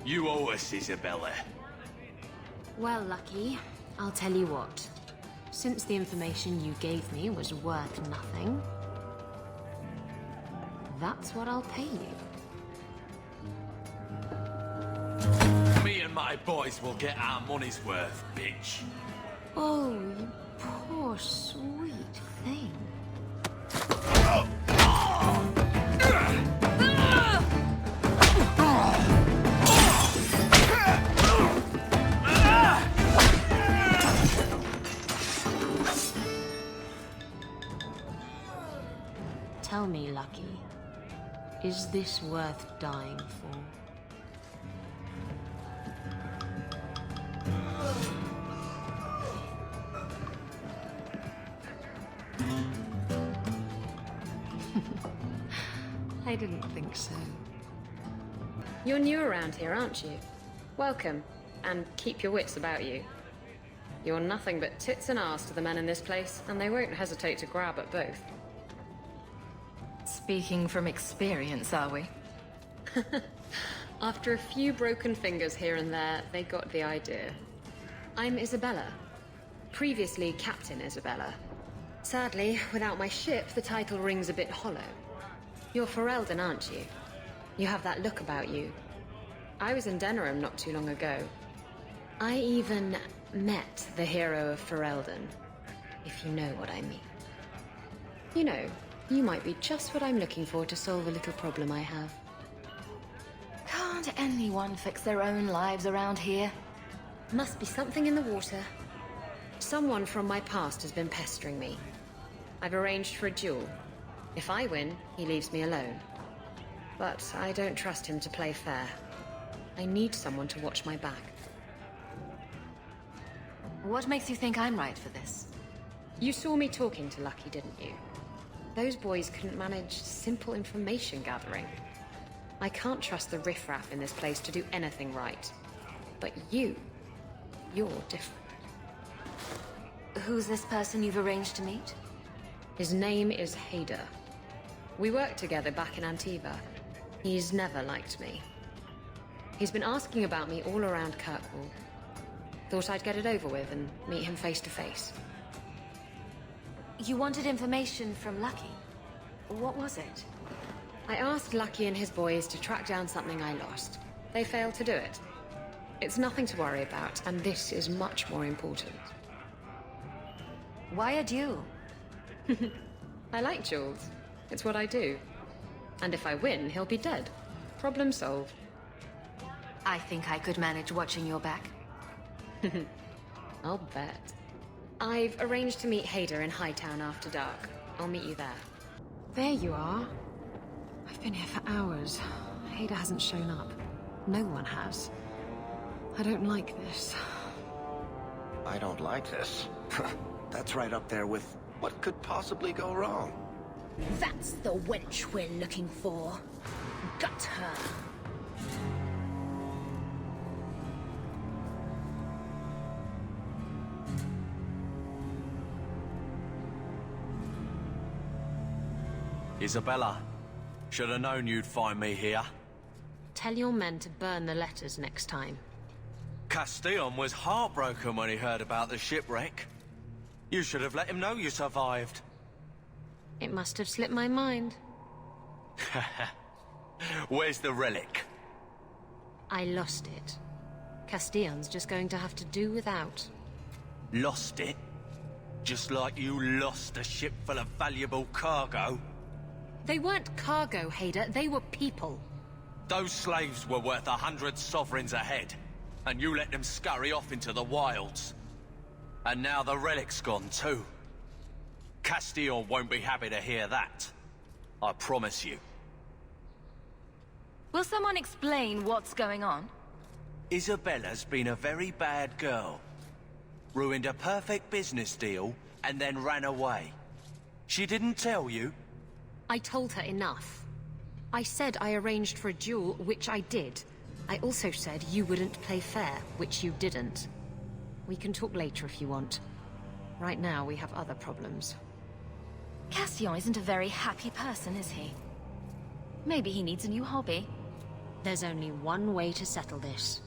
You owe us, Isabela. Well, Lucky, I'll tell you what. Since the information you gave me was worth nothing, that's what I'll pay you. Me and my boys will get our money's worth, bitch. Oh, you poor, sweet thing. Tell me, Lucky, is this worth dying for? I didn't think so. You're new around here, aren't you? Welcome, and keep your wits about you. You're nothing but tits and arse to the men in this place, and they won't hesitate to grab at both. Speaking from experience, are we? After a few broken fingers here and there, they got the idea. I'm Isabela. Previously Captain Isabela. Sadly, without my ship, the title rings a bit hollow. You're Ferelden, aren't you? You have that look about you. I was in Denerim not too long ago. I even met the hero of Ferelden, if you know what I mean. You know, you might be just what I'm looking for to solve a little problem I have. Can't anyone fix their own lives around here? Must be something in the water. Someone from my past has been pestering me. I've arranged for a duel. If I win, he leaves me alone. But I don't trust him to play fair. I need someone to watch my back. What makes you think I'm right for this? You saw me talking to Lucky, didn't you? Those boys couldn't manage simple information gathering. I can't trust the riffraff in this place to do anything right. But you're different. Who's this person you've arranged to meet? His name is Hader. We worked together back in Antiva. He's never liked me. He's been asking about me all around Kirkwall. Thought I'd get it over with and meet him face to face. You wanted information from Lucky. What was it? I asked Lucky and his boys to track down something I lost. They failed to do it. It's nothing to worry about, and this is much more important. Why a duel? I like duels. It's what I do. And if I win, he'll be dead. Problem solved. I think I could manage watching your back. I'll bet. I've arranged to meet Hader in Hightown after dark. I'll meet you there. There you are. I've been here for hours. Hader hasn't shown up. No one has. I don't like this. I don't like this. That's right up there with what could possibly go wrong. That's the wench we're looking for. Got her. Isabela, should have known you'd find me here. Tell your men to burn the letters next time. Castillon was heartbroken when he heard about the shipwreck. You should have let him know you survived. It must have slipped my mind. Where's the relic? I lost it. Castillon's just going to have to do without. Lost it? Just like you lost a ship full of valuable cargo? They weren't cargo, Hader. They were people. Those slaves were worth 100 sovereigns a head, and you let them scurry off into the wilds. And now the relic's gone too. Castillon won't be happy to hear that. I promise you. Will someone explain what's going on? Isabela's been a very bad girl. Ruined a perfect business deal, and then ran away. She didn't tell you? I told her enough. I said I arranged for a duel, which I did. I also said you wouldn't play fair, which you didn't. We can talk later if you want. Right now, we have other problems. Castillon isn't a very happy person, is he? Maybe he needs a new hobby. There's only one way to settle this.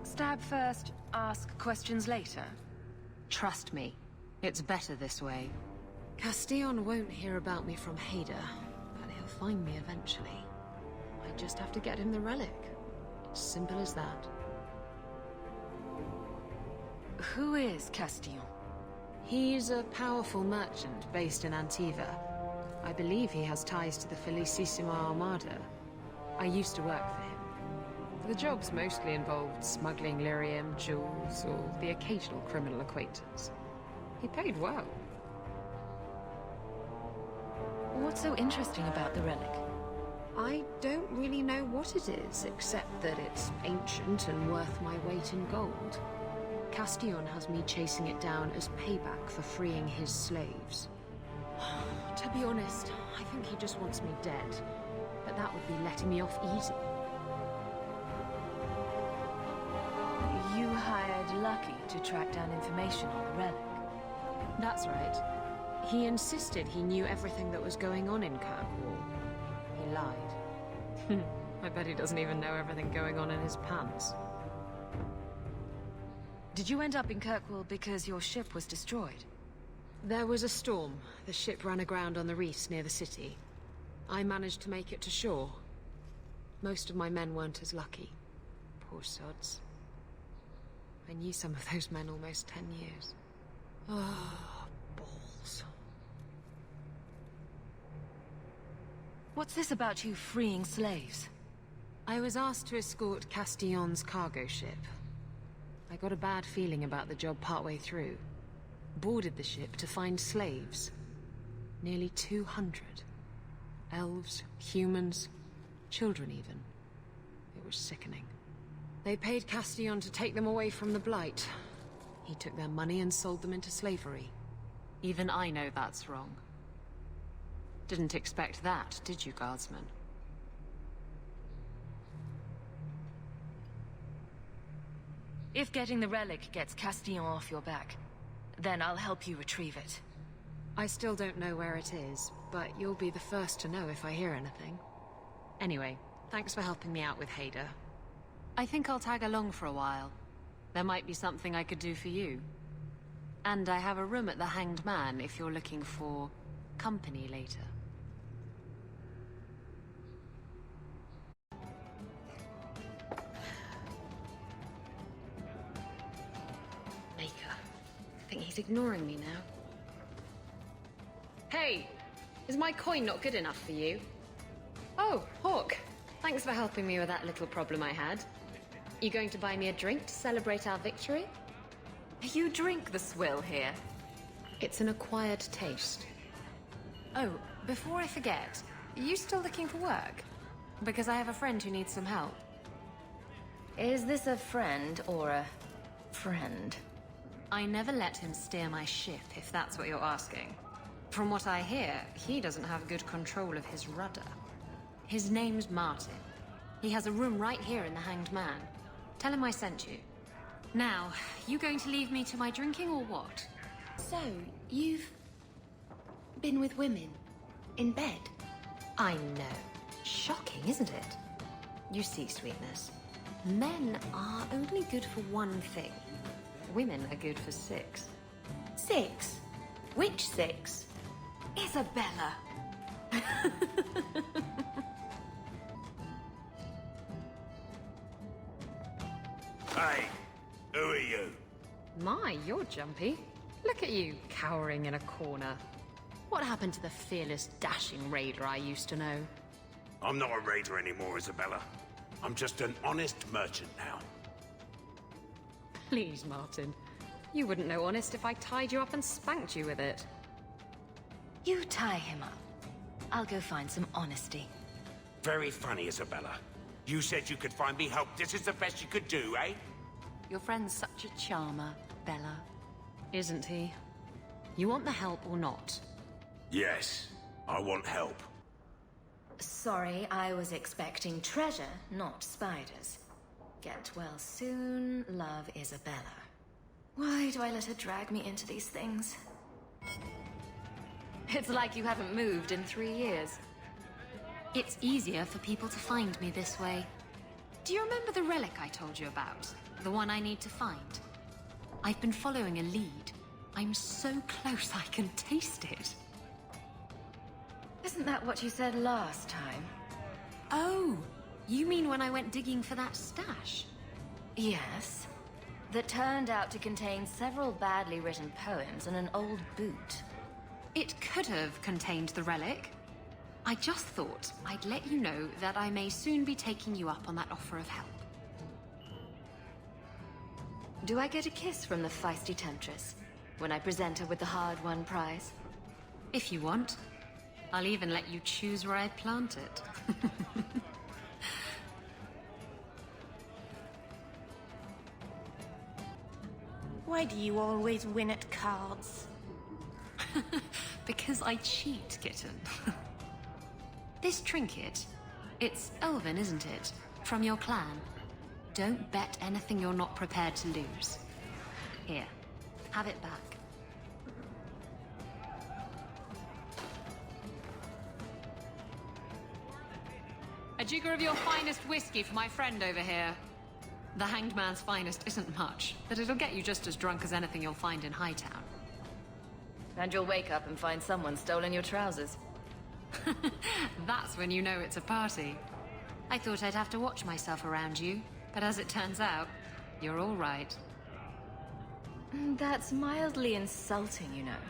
Stab first, ask questions later. Trust me, it's better this way. Castillon won't hear about me from Hader, but he'll find me eventually. I just have to get him the relic. It's simple as that. Who is Castillon? He's a powerful merchant based in Antiva. I believe he has ties to the Felicissima Armada. I used to work for him. The jobs mostly involved smuggling lyrium, jewels, or the occasional criminal acquaintance. He paid well. What's so interesting about the relic? I don't really know what it is, except that it's ancient and worth my weight in gold. Castillon has me chasing it down as payback for freeing his slaves. To be honest, I think he just wants me dead. But that would be letting me off easy. You hired Lucky to track down information on the relic. That's right. He insisted he knew everything that was going on in Kirkwall. He lied. I bet he doesn't even know everything going on in his pants. Did you end up in Kirkwall because your ship was destroyed? There was a storm. The ship ran aground on the reefs near the city. I managed to make it to shore. Most of my men weren't as lucky. Poor sods. I knew some of those men almost 10 years. Oh, balls. What's this about you freeing slaves? I was asked to escort Castillon's cargo ship. I got a bad feeling about the job partway through. Boarded the ship to find slaves. Nearly 200. Elves, humans, children even. It was sickening. They paid Castillon to take them away from the Blight. He took their money and sold them into slavery. Even I know that's wrong. Didn't expect that, did you, Guardsman? If getting the relic gets Castillon off your back, then I'll help you retrieve it. I still don't know where it is, but you'll be the first to know if I hear anything. Anyway, thanks for helping me out with Hader. I think I'll tag along for a while. There might be something I could do for you. And I have a room at the Hanged Man if you're looking for company later. Maker. I think he's ignoring me now. Hey! Is my coin not good enough for you? Oh, Hawke. Thanks for helping me with that little problem I had. You going to buy me a drink to celebrate our victory? You drink the swill here. It's an acquired taste. Oh, before I forget, are you still looking for work? Because I have a friend who needs some help. Is this a friend or a friend? I never let him steer my ship, if that's what you're asking. From what I hear, he doesn't have good control of his rudder. His name's Martin. He has a room right here in the Hanged Man. Tell him I sent you. Now, you going to leave me to my drinking or what? So, you've been with women? In bed? I know. Shocking, isn't it? You see, Sweetness. Men are only good for one thing. Women are good for 6. 6? Which 6? Isabela! Hey, who are you? My, you're jumpy. Look at you, cowering in a corner. What happened to the fearless, dashing raider I used to know? I'm not a raider anymore, Isabela. I'm just an honest merchant now. Please, Martin. You wouldn't know honest if I tied you up and spanked you with it. You tie him up. I'll go find some honesty. Very funny, Isabela. You said you could find me help. This is the best you could do, eh? Your friend's such a charmer, Bella. Isn't he? You want the help or not? Yes, I want help. Sorry, I was expecting treasure, not spiders. Get well soon, love Isabela. Why do I let her drag me into these things? It's like you haven't moved in 3 years. It's easier for people to find me this way. Do you remember the relic I told you about? The one I need to find? I've been following a lead. I'm so close I can taste it. Isn't that what you said last time? Oh, you mean when I went digging for that stash? Yes. That turned out to contain several badly written poems and an old boot. It could have contained the relic. I just thought I'd let you know that I may soon be taking you up on that offer of help. Do I get a kiss from the feisty temptress when I present her with the hard-won prize? If you want. I'll even let you choose where I plant it. Why do you always win at cards? Because I cheat, kitten. This trinket, it's elven, isn't it? From your clan. Don't bet anything you're not prepared to lose. Here, have it back. A jigger of your finest whiskey for my friend over here. The Hanged Man's finest isn't much, but it'll get you just as drunk as anything you'll find in Hightown. And you'll wake up and find someone stolen your trousers. That's when you know it's a party. I thought I'd have to watch myself around you, but as it turns out, you're all right. That's mildly insulting, you know.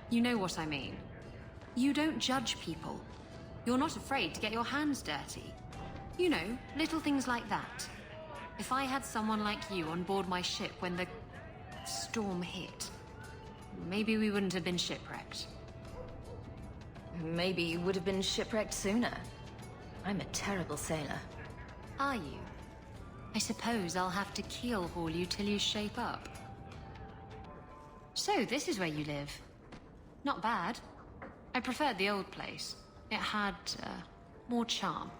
You know what I mean. You don't judge people. You're not afraid to get your hands dirty. You know, little things like that. If I had someone like you on board my ship when the storm hit, maybe we wouldn't have been shipwrecked. Maybe you would have been shipwrecked sooner. I'm a terrible sailor. Are you? I suppose I'll have to keel haul you till you shape up. So, this is where you live. Not bad. I preferred the old place. It had, more charm.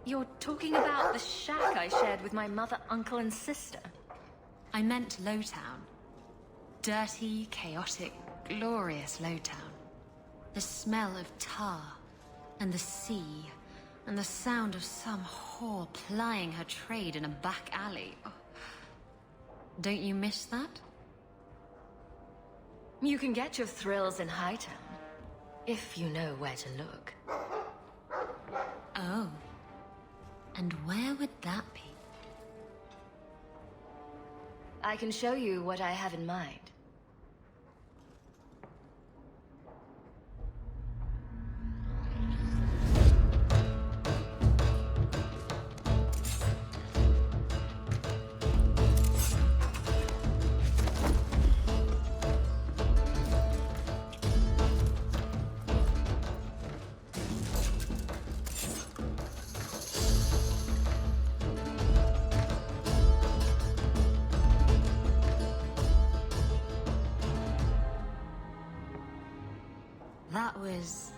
You're talking about the shack I shared with my mother, uncle, and sister. I meant Lowtown. Dirty, chaotic, glorious Lowtown. The smell of tar, and the sea, and the sound of some whore plying her trade in a back alley. Oh. Don't you miss that? You can get your thrills in Hightown, if you know where to look. Oh. And where would that be? I can show you what I have in mind. That was...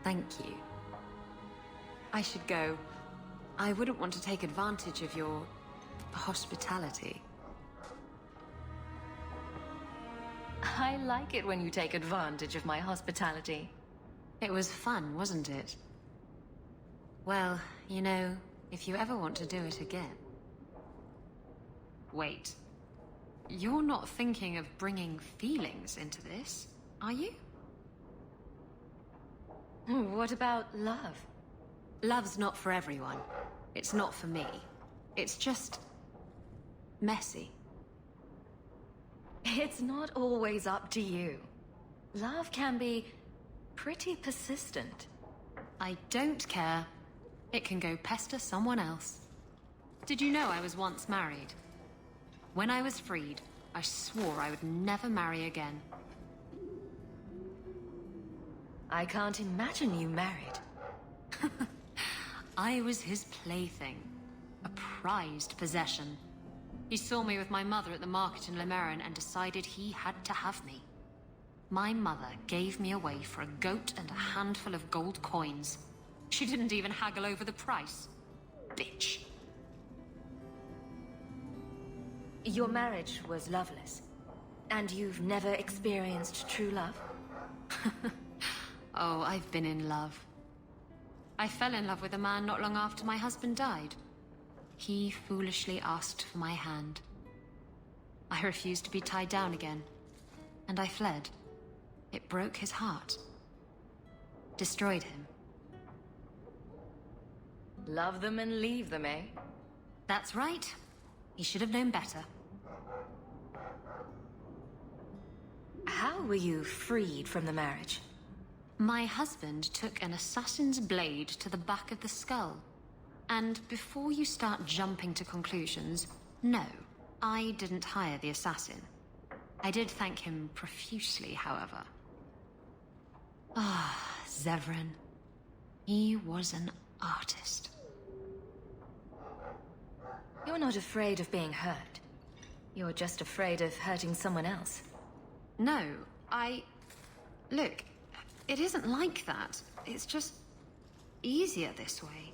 Thank you. I should go. I wouldn't want to take advantage of your... hospitality. I like it when you take advantage of my hospitality. It was fun, wasn't it? Well, you know, if you ever want to do it again... Wait. You're not thinking of bringing feelings into this, are you? What about love? Love's not for everyone. It's not for me. It's just... messy. It's not always up to you. Love can be pretty persistent. I don't care. It can go pester someone else. Did you know I was once married? When I was freed, I swore I would never marry again. I can't imagine you married. I was his plaything. A prized possession. He saw me with my mother at the market in Lemerin and decided he had to have me. My mother gave me away for a goat and a handful of gold coins. She didn't even haggle over the price. Bitch. Your marriage was loveless. And you've never experienced true love? Oh, I've been in love. I fell in love with a man not long after my husband died. He foolishly asked for my hand. I refused to be tied down again, and I fled. It broke his heart. Destroyed him. Love them and leave them, eh? That's right. He should have known better. How were you freed from the marriage? My husband took an assassin's blade to the back of the skull. And before you start jumping to conclusions, no, I didn't hire the assassin. I did thank him profusely, however. Ah, Zevran. He was an artist. You're not afraid of being hurt. You're just afraid of hurting someone else. No, Look, it isn't like that. It's just easier this way.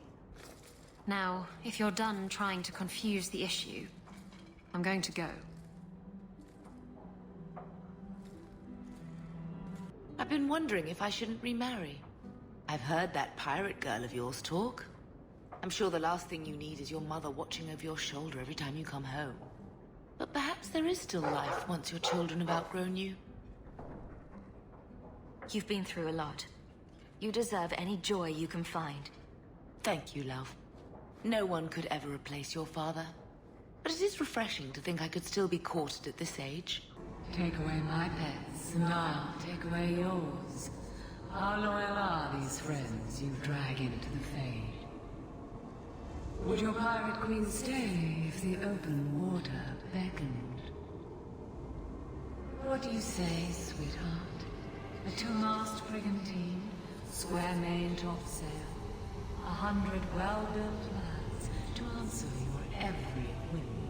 Now, if you're done trying to confuse the issue, I'm going to go. I've been wondering if I shouldn't remarry. I've heard that pirate girl of yours talk. I'm sure the last thing you need is your mother watching over your shoulder every time you come home. But perhaps there is still life once your children have outgrown you. You've been through a lot. You deserve any joy you can find. Thank you, love. No one could ever replace your father. But it is refreshing to think I could still be courted at this age. Take away my pets, and I'll take away yours. How loyal are these friends you drag into the Fade? Would your pirate queen stay if the open water beckoned? What do you say, sweetheart? A two-mast brigantine, square main topsail, 100 well-built lads to answer your every whim.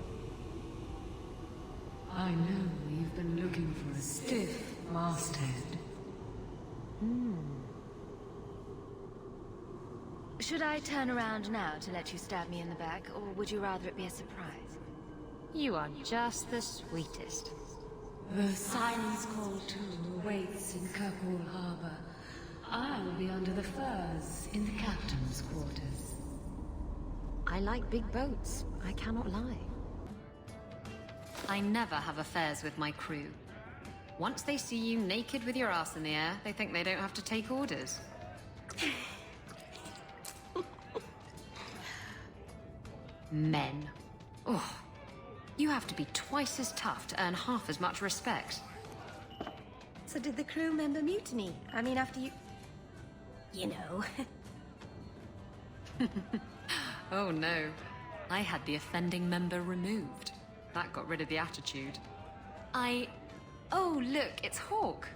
I know you've been looking for a stiff masthead. Should I turn around now to let you stab me in the back, or would you rather it be a surprise? You are just the sweetest. The Silence Call 2 awaits in Kirkwall Harbor. I'll be under the firs in the captain's quarters. I like big boats, I cannot lie. I never have affairs with my crew. Once they see you naked with your ass in the air, they think they don't have to take orders. Men. Oh, you have to be twice as tough to earn half as much respect. So did the crew member mutiny? I mean, after you... You know. Oh no. I had the offending member removed. That got rid of the attitude. Oh, look, it's Hawke.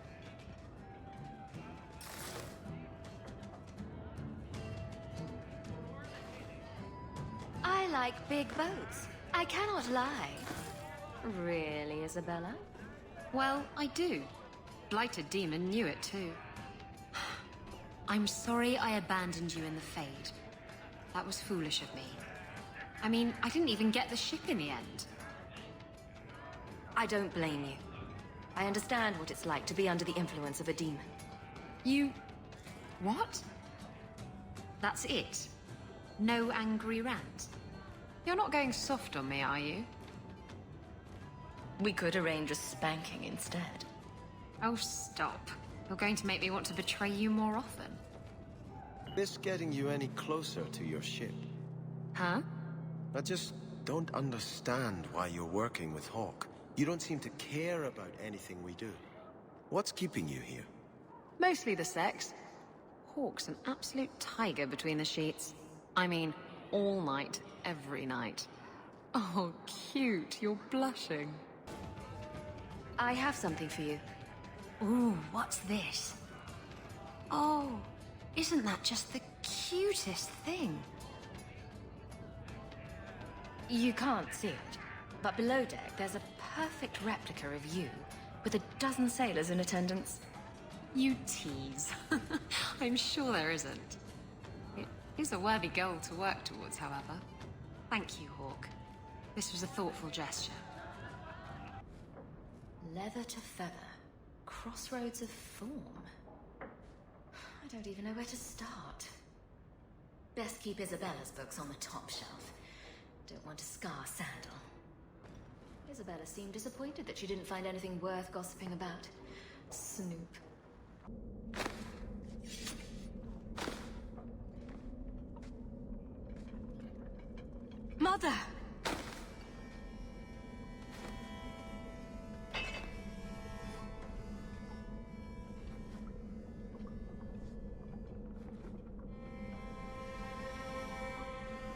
I like big boats. I cannot lie. Really, Isabela? Well, I do. Blighted Demon knew it too. I'm sorry I abandoned you in the Fade. That was foolish of me. I mean, I didn't even get the ship in the end. I don't blame you. I understand what it's like to be under the influence of a demon. You... what? That's it? No angry rant? You're not going soft on me, are you? We could arrange a spanking instead. Oh, stop. You're going to make me want to betray you more often. This getting you any closer to your ship? Huh? I just don't understand why you're working with Hawke. You don't seem to care about anything we do. What's keeping you here? Mostly the sex. Hawke's an absolute tiger between the sheets. I mean, all night, every night. Oh, cute, you're blushing. I have something for you. Ooh, what's this? Oh, isn't that just the cutest thing? You can't see it, but below deck there's a perfect replica of you, with a dozen sailors in attendance. You tease. I'm sure there isn't. It is a worthy goal to work towards, however. Thank you, Hawke. This was a thoughtful gesture. Leather to feather. Crossroads of form. I don't even know where to start. Best keep Isabella's books on the top shelf. Don't want to scar Sandal. Isabela seemed disappointed that she didn't find anything worth gossiping about. Snoop. Mother!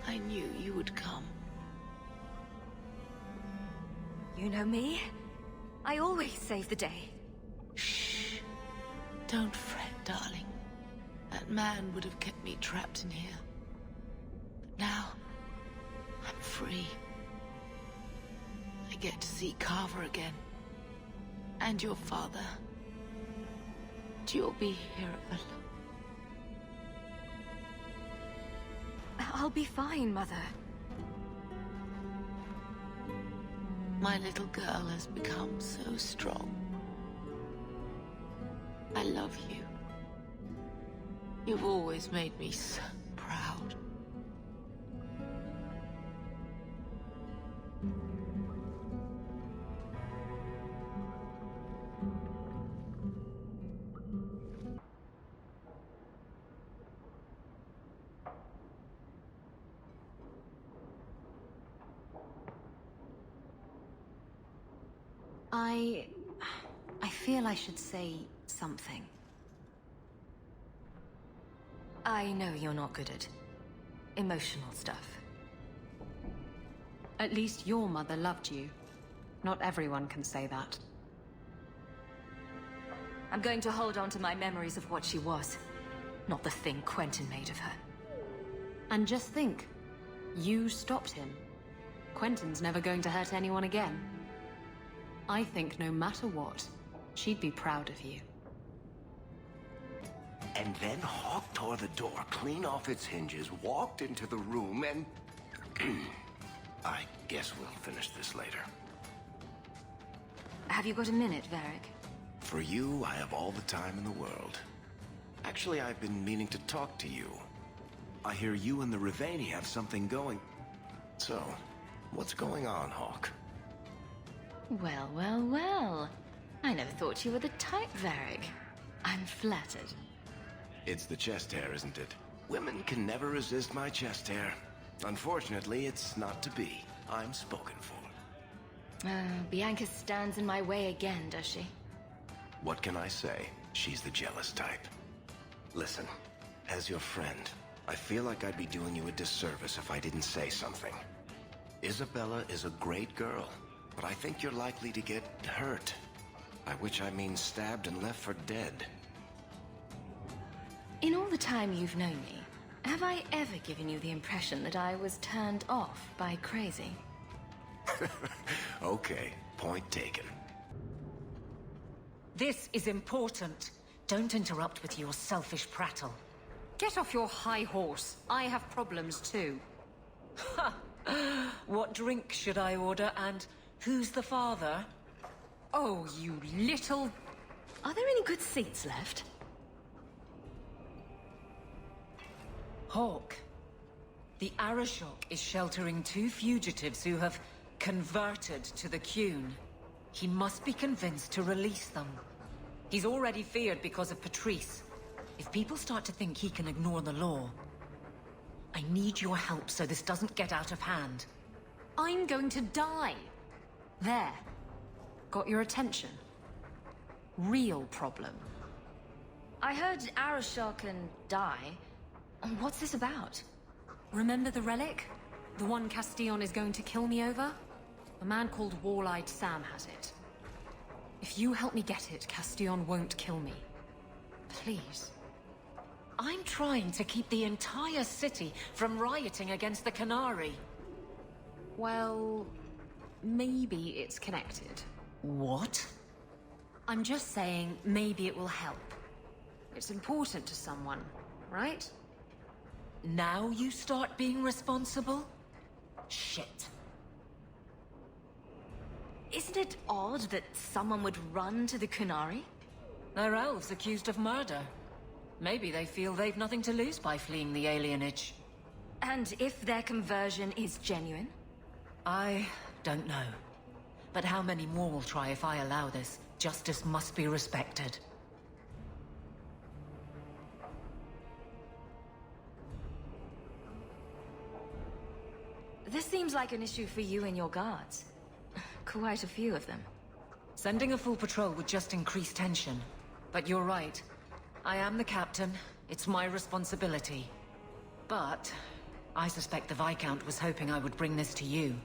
I knew you would come. You know me? I always save the day. Shh. Don't fret, darling. That man would have kept me trapped in here. But now, I'm free. I get to see Carver again. And your father. And you'll be here alone. I'll be fine, Mother. My little girl has become so strong. I love you. You've always made me so proud. I feel I should say something. I know you're not good at emotional stuff. At least your mother loved you. Not everyone can say that. I'm going to hold on to my memories of what she was, not the thing Quentin made of her. And just think, you stopped him. Quentin's never going to hurt anyone again. I think no matter what, she'd be proud of you. And then Hawke tore the door clean off its hinges, walked into the room, and... I guess we'll finish this later. Have you got a minute, Varric? For you, I have all the time in the world. Actually, I've been meaning to talk to you. I hear you and the Rivaini have something going. So, what's going on, Hawke? Well, well, well. I never thought you were the type, Varric. I'm flattered. It's the chest hair, isn't it? Women can never resist my chest hair. Unfortunately, it's not to be. I'm spoken for. Bianca stands in my way again, does she? What can I say? She's the jealous type. Listen, as your friend, I feel like I'd be doing you a disservice if I didn't say something. Isabela is a great girl, but I think you're likely to get hurt. By which I mean stabbed and left for dead. In all the time you've known me, have I ever given you the impression that I was turned off by crazy? Okay, point taken. This is important. Don't interrupt with your selfish prattle. Get off your high horse. I have problems too. Ha! What drink should I order, and who's the father? Oh, you little... Are there any good seats left? Hawke. The Arashok is sheltering 2 fugitives who have converted to the Qun. He must be convinced to release them. He's already feared because of Patrice. If people start to think he can ignore the law, I need your help so this doesn't get out of hand. I'm going to die. There. Got your attention? Real problem. I heard Arashok can die. What's this about? Remember the relic? The one Castillon is going to kill me over? A man called Wall-Eyed Sam has it. If you help me get it, Castillon won't kill me. Please. I'm trying to keep the entire city from rioting against the Canary. Well, maybe it's connected. What? I'm just saying, maybe it will help. It's important to someone, right? Now you start being responsible? Shit. Isn't it odd that someone would run to the Kunari? They're elves accused of murder. Maybe they feel they've nothing to lose by fleeing the alienage. And if their conversion is genuine? I don't know. But how many more will try if I allow this? Justice must be respected. This seems like an issue for you and your guards. Quite a few of them. Sending a full patrol would just increase tension. But you're right. I am the captain. It's my responsibility. But I suspect the Viscount was hoping I would bring this to you.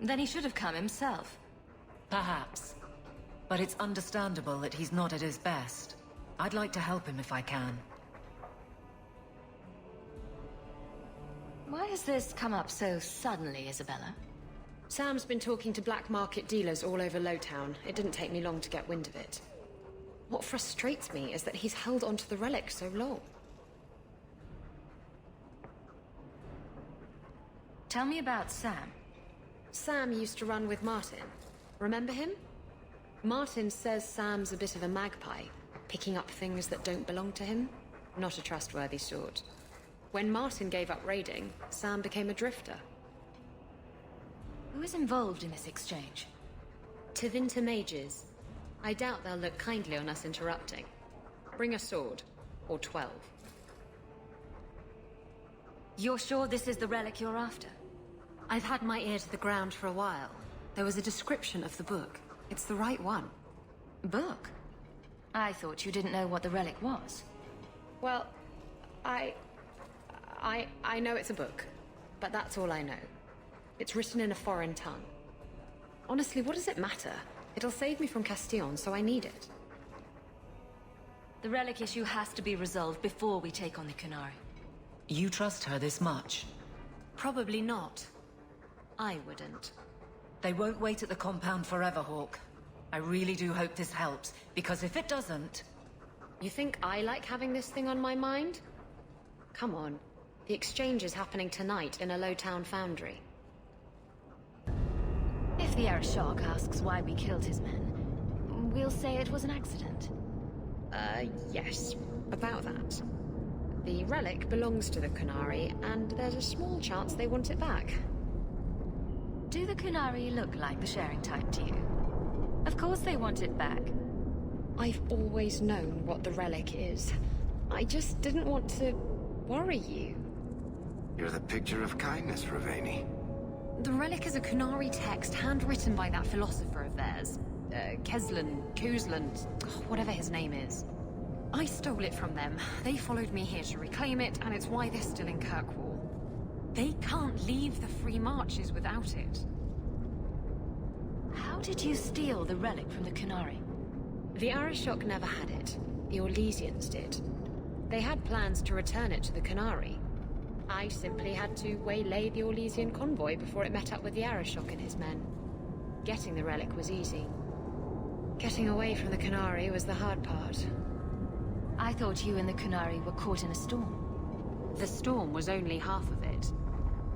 Then he should have come himself. Perhaps. But it's understandable that he's not at his best. I'd like to help him if I can. Why has this come up so suddenly, Isabela? Sam's been talking to black market dealers all over Lowtown. It didn't take me long to get wind of it. What frustrates me is that he's held onto the relic so long. Tell me about Sam. Sam used to run with Martin. Remember him? Martin says Sam's a bit of a magpie, picking up things that don't belong to him. Not a trustworthy sort. When Martin gave up raiding, Sam became a drifter. Who is involved in this exchange? Tevinter mages. I doubt they'll look kindly on us interrupting. Bring a sword. Or 12. You're sure this is the relic you're after? I've had my ear to the ground for a while. There was a description of the book. It's the right one. Book? I thought you didn't know what the relic was. Well, I know it's a book, but that's all I know. It's written in a foreign tongue. Honestly, what does it matter? It'll save me from Castillon, so I need it. The relic issue has to be resolved before we take on the Kunari. You trust her this much? Probably not. I wouldn't. They won't wait at the compound forever, Hawke. I really do hope this helps, because if it doesn't... You think I like having this thing on my mind? Come on. The exchange is happening tonight in a Lowtown foundry. If the Arashok asks why we killed his men, we'll say it was an accident. Yes. About that. The relic belongs to the Kunari, and there's a small chance they want it back. Do the Kunari look like the sharing type to you? Of course they want it back. I've always known what the relic is. I just didn't want to worry you. You're the picture of kindness, Rivaini. The relic is a Kunari text handwritten by that philosopher of theirs. Kuzlan, whatever his name is. I stole it from them. They followed me here to reclaim it, and it's why they're still in Kirkwall. They can't leave the Free Marches without it. How did you steal the relic from the Kunari? The Arashok never had it. The Orlesians did. They had plans to return it to the Kunari. I simply had to waylay the Orlesian convoy before it met up with the Arashok and his men. Getting the relic was easy. Getting away from the Kunari was the hard part. I thought you and the Kunari were caught in a storm. The storm was only half of it.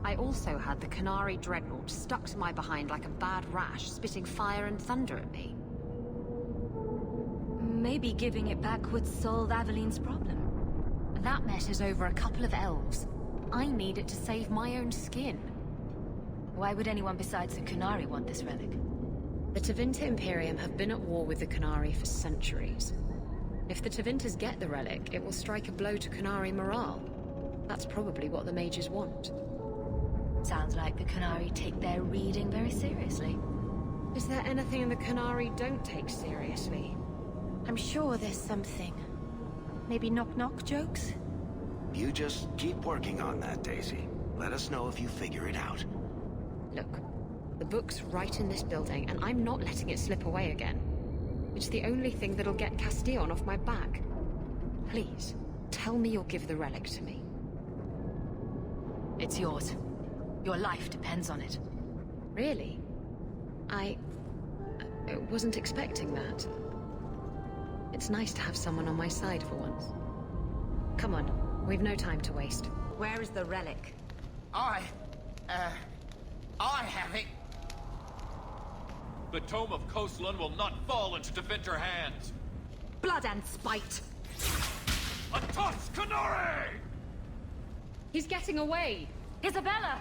I also had the Kunari dreadnought stuck to my behind like a bad rash, spitting fire and thunder at me. Maybe giving it back would solve Aveline's problem. That messes over a couple of elves. I need it to save my own skin. Why would anyone besides the Kunari want this relic? The Tevinter Imperium have been at war with the Kunari for centuries. If the Tevinters get the relic, it will strike a blow to Kunari morale. That's probably what the mages want. Sounds like the Kunari take their reading very seriously. Is there anything the Kunari don't take seriously? I'm sure there's something. Maybe knock-knock jokes? You just keep working on that, Daisy. Let us know if you figure it out. Look, the book's right in this building, and I'm not letting it slip away again. It's the only thing that'll get Castillon off my back. Please, tell me you'll give the relic to me. It's yours. Your life depends on it. Really? I wasn't expecting that. It's nice to have someone on my side for once. Come on, we've no time to waste. Where is the relic? I have it. The Tome of Koslan will not fall into defender hands! Blood and spite! Atos Canore! He's getting away! Isabela!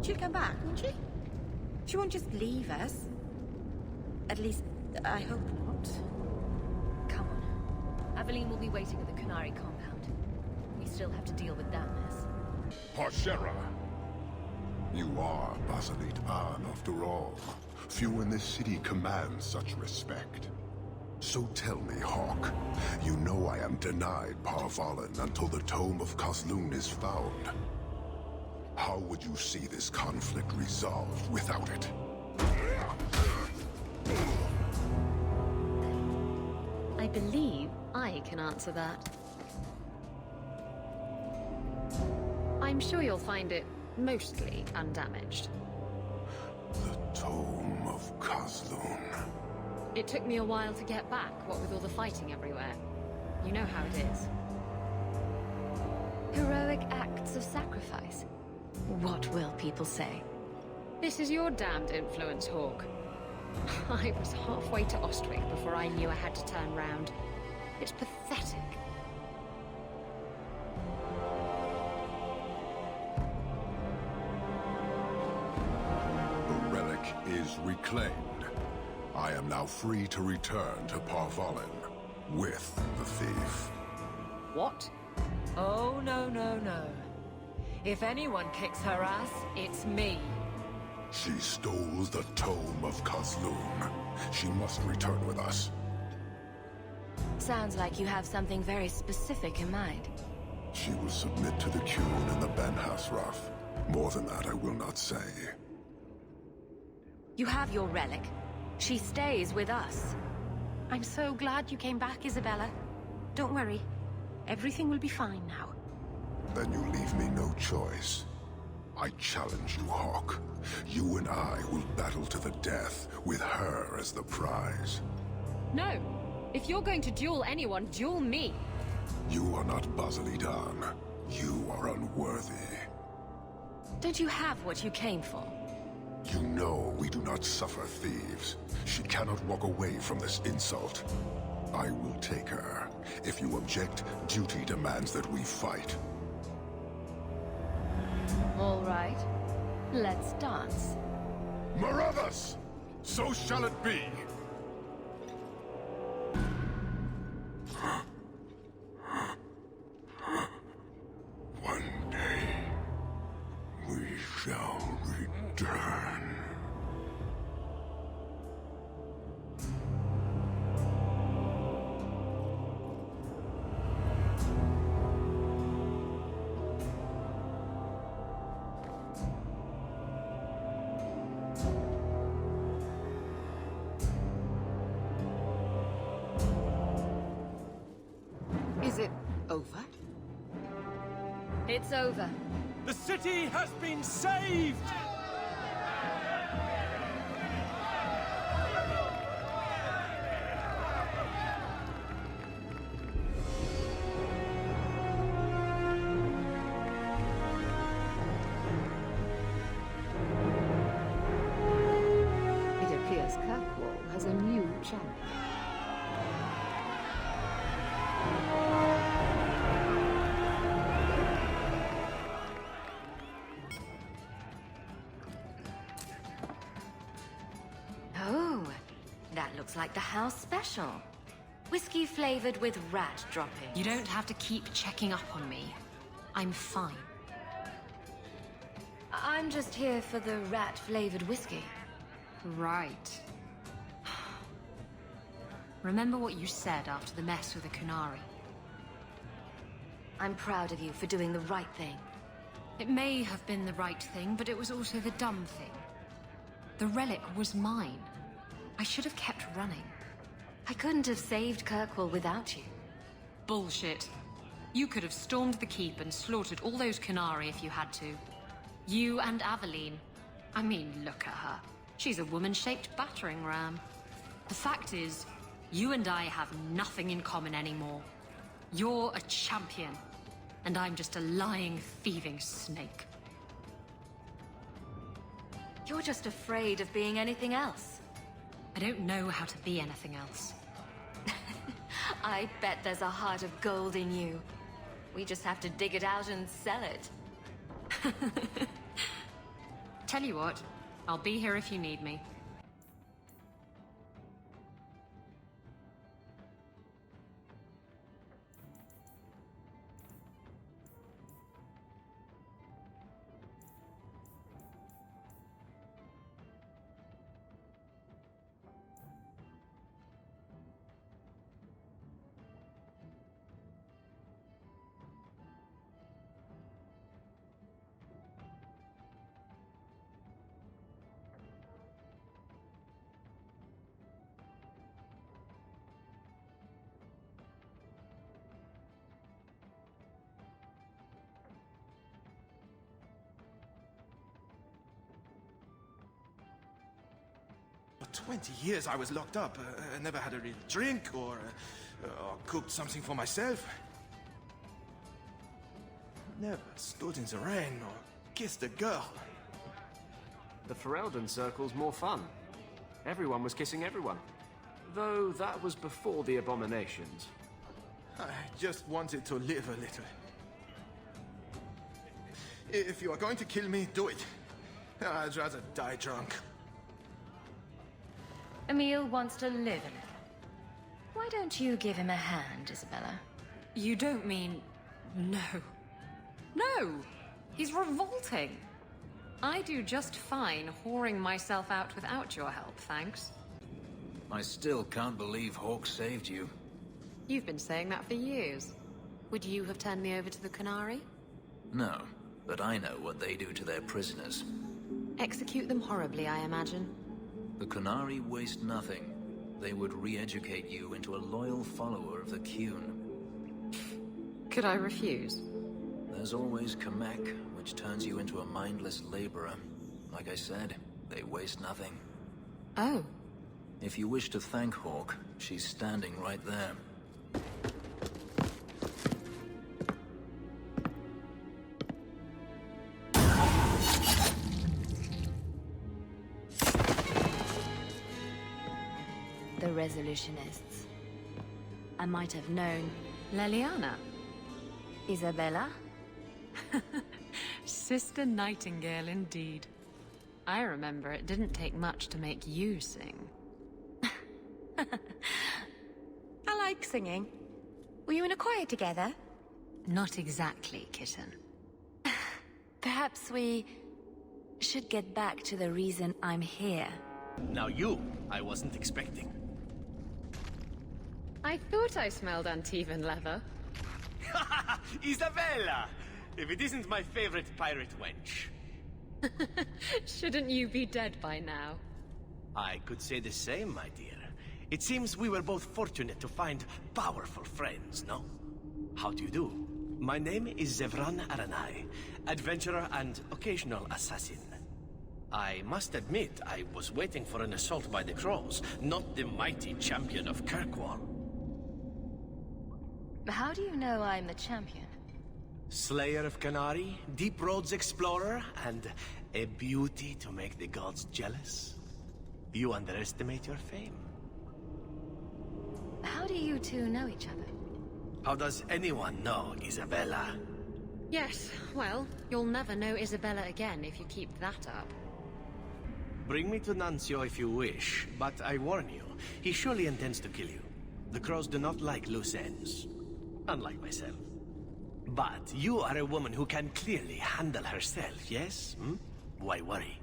She'll come back, won't she? She won't just leave us. At least, I hope not. Come on. Aveline will be waiting at the Canary compound. We still have to deal with that mess. Parshera! You are Basilit An, after all. Few in this city command such respect. So tell me, Hawke, you know I am denied Parvalen until the Tome of Kosloon is found. How would you see this conflict resolved without it? I believe I can answer that. I'm sure you'll find it mostly undamaged. The Tome of Kosloon. It took me a while to get back, what with all the fighting everywhere. You know how it is. Heroic acts of sacrifice. What will people say? This is your damned influence, Hawke. I was halfway to Ostwick before I knew I had to turn round. It's pathetic. The relic is reclaimed. I am now free to return to Parvalen with the thief. What? Oh, no, no, no. If anyone kicks her ass, it's me. She stole the Tome of Kosloon. She must return with us. Sounds like you have something very specific in mind. She will submit to the Qun and the Ben Hasraf. More than that, I will not say. You have your relic. She stays with us. I'm so glad you came back, Isabela. Don't worry. Everything will be fine now. Then you leave me no choice. I challenge you, Hawke. You and I will battle to the death, with her as the prize. No. If you're going to duel anyone, duel me. You are not Basilit An. You are unworthy. Don't you have what you came for? You know we do not suffer thieves. She cannot walk away from this insult. I will take her. If you object, duty demands that we fight. All right. Let's dance. Marathas! So shall it be! One day, we shall return. Is it over? It's over. The city has been saved! It appears Kirkwall has a new champion. Oh, that looks like the house special. Whiskey flavored with rat droppings. You don't have to keep checking up on me. I'm fine. I'm just here for the rat-flavored whiskey. Right. Remember what you said after the mess with the Canary. I'm proud of you for doing the right thing. It may have been the right thing, but it was also the dumb thing. The relic was mine. I should have kept running. I couldn't have saved Kirkwall without you. Bullshit. You could have stormed the keep and slaughtered all those Canary if you had to. You and Aveline. I mean, look at her. She's a woman-shaped battering ram. The fact is, you and I have nothing in common anymore. You're a champion, and I'm just a lying, thieving snake. You're just afraid of being anything else. I don't know how to be anything else. I bet there's a heart of gold in you. We just have to dig it out and sell it. Tell you what, I'll be here if you need me. For 20 years I was locked up. I never had a real drink or cooked something for myself. Never stood in the rain or kissed a girl. The Ferelden Circle's more fun. Everyone was kissing everyone. Though that was before the abominations. I just wanted to live a little. If you are going to kill me, do it. I'd rather die drunk. Emil wants to live a little. Why don't you give him a hand, Isabela? You don't mean... no. No! He's revolting! I do just fine whoring myself out without your help, thanks. I still can't believe Hawke saved you. You've been saying that for years. Would you have turned me over to the Qunari? No, but I know what they do to their prisoners. Execute them horribly, I imagine. The Qunari waste nothing. They would re-educate you into a loyal follower of the Qun. Could I refuse? There's always Kamek, which turns you into a mindless laborer. Like I said, they waste nothing. Oh. If you wish to thank Hawke, she's standing right there. The Resolutionists. I might have known. Leliana? Isabela? Sister Nightingale, indeed. I remember it didn't take much to make you sing. I like singing. Were you in a choir together? Not exactly, kitten. Perhaps we should get back to the reason I'm here. Now you, I wasn't expecting. I thought I smelled uneven leather. Isabela! If it isn't my favorite pirate wench. Shouldn't you be dead by now? I could say the same, my dear. It seems we were both fortunate to find powerful friends, no? How do you do? My name is Zevran Aranai, adventurer and occasional assassin. I must admit, I was waiting for an assault by the Crows, not the mighty champion of Kirkwall. How do you know I'm the champion? Slayer of Qunari, deep roads explorer, and a beauty to make the gods jealous. You underestimate your fame. How do you two know each other? How does anyone know Isabela? Yes, well, you'll never know Isabela again if you keep that up. Bring me to Nuncio if you wish, but I warn you, he surely intends to kill you. The Crows do not like loose ends, unlike myself. But you are a woman who can clearly handle herself, yes? Why worry?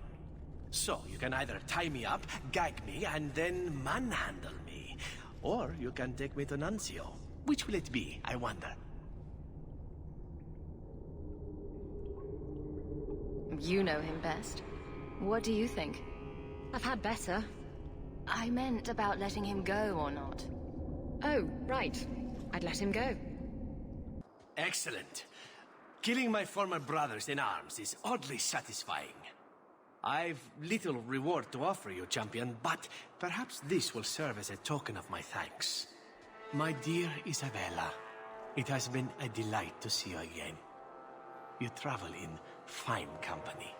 So, you can either tie me up, gag me, and then manhandle me. Or you can take me to Nuncio. Which will it be, I wonder? You know him best. What do you think? I've had better. I meant about letting him go or not. Oh, right. I'd let him go. Excellent. Killing my former brothers in arms is oddly satisfying. I've little reward to offer you, champion, but perhaps this will serve as a token of my thanks. My dear Isabela, it has been a delight to see you again. You travel in fine company.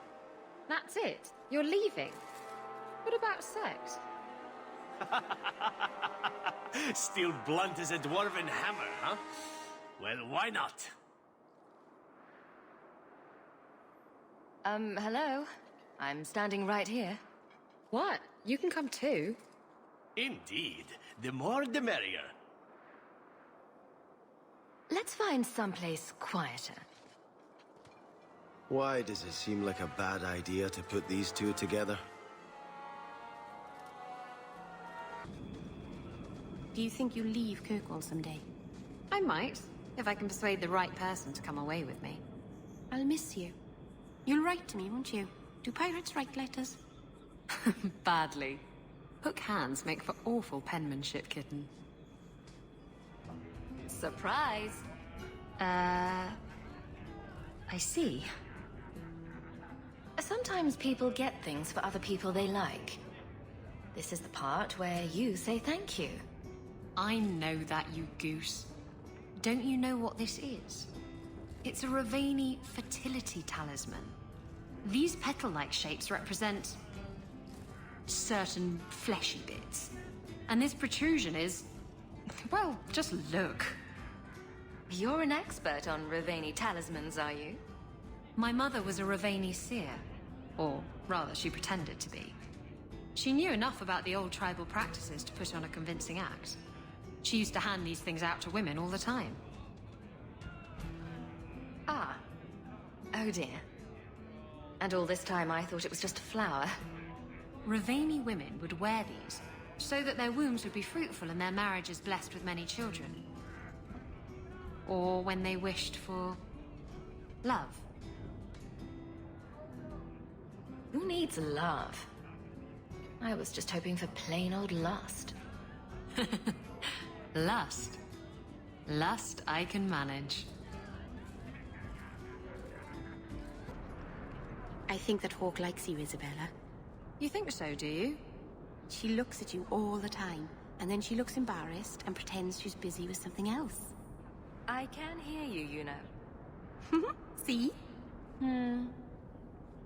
That's it? You're leaving? What about sex? Still blunt as a dwarven hammer, huh? Well, why not? Hello? I'm standing right here. What? You can come too. Indeed. The more the merrier. Let's find someplace quieter. Why does it seem like a bad idea to put these two together? Do you think you'll leave Kirkwall someday? I might, if I can persuade the right person to come away with me. I'll miss you. You'll write to me, won't you? Do pirates write letters? Badly. Hook hands make for awful penmanship, kitten. Surprise! I see. Sometimes people get things for other people they like. This is the part where you say thank you. I know that, you goose. Don't you know what this is? It's a Rivaini fertility talisman. These petal-like shapes represent certain fleshy bits. And this protrusion is... well, just look. You're an expert on Rivaini talismans, are you? My mother was a Rivaini seer. Or rather, she pretended to be. She knew enough about the old tribal practices to put on a convincing act. She used to hand these things out to women all the time. Ah. Oh dear. And all this time I thought it was just a flower. Rivaini women would wear these, so that their wombs would be fruitful and their marriages blessed with many children. Or when they wished for... love. Who needs love? I was just hoping for plain old lust. Lust. Lust I can manage. I think that Hawke likes you, Isabela. You think so, do you? She looks at you all the time, and then she looks embarrassed and pretends she's busy with something else. I can hear you, you know. See?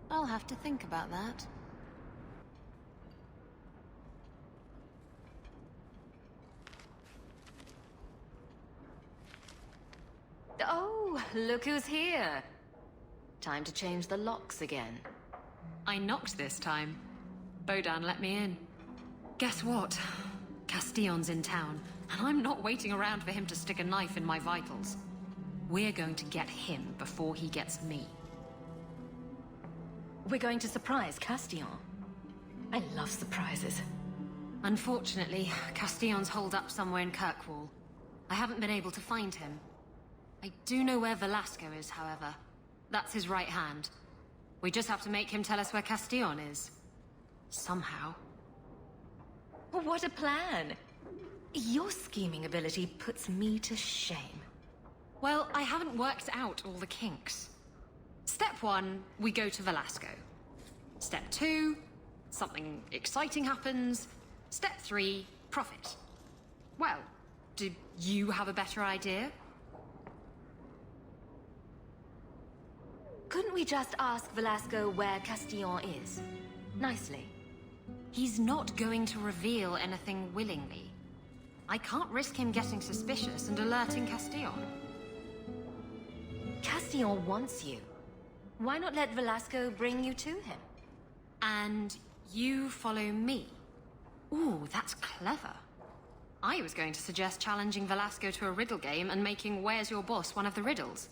I'll have to think about that. Oh, look who's here. Time to change the locks again. I knocked this time. Bodan let me in. Guess what? Castillon's in town, and I'm not waiting around for him to stick a knife in my vitals. We're going to get him before he gets me. We're going to surprise Castillon. I love surprises. Unfortunately, Castillon's holed up somewhere in Kirkwall. I haven't been able to find him. I do know where Velasco is, however. That's his right hand. We just have to make him tell us where Castillon is. Somehow. What a plan! Your scheming ability puts me to shame. Well, I haven't worked out all the kinks. Step 1, we go to Velasco. Step 2, something exciting happens. Step 3, profit. Well, do you have a better idea? Couldn't we just ask Velasco where Castillon is? Nicely. He's not going to reveal anything willingly. I can't risk him getting suspicious and alerting Castillon. Castillon wants you. Why not let Velasco bring you to him? And you follow me? Ooh, that's clever. I was going to suggest challenging Velasco to a riddle game and making Where's Your Boss one of the riddles.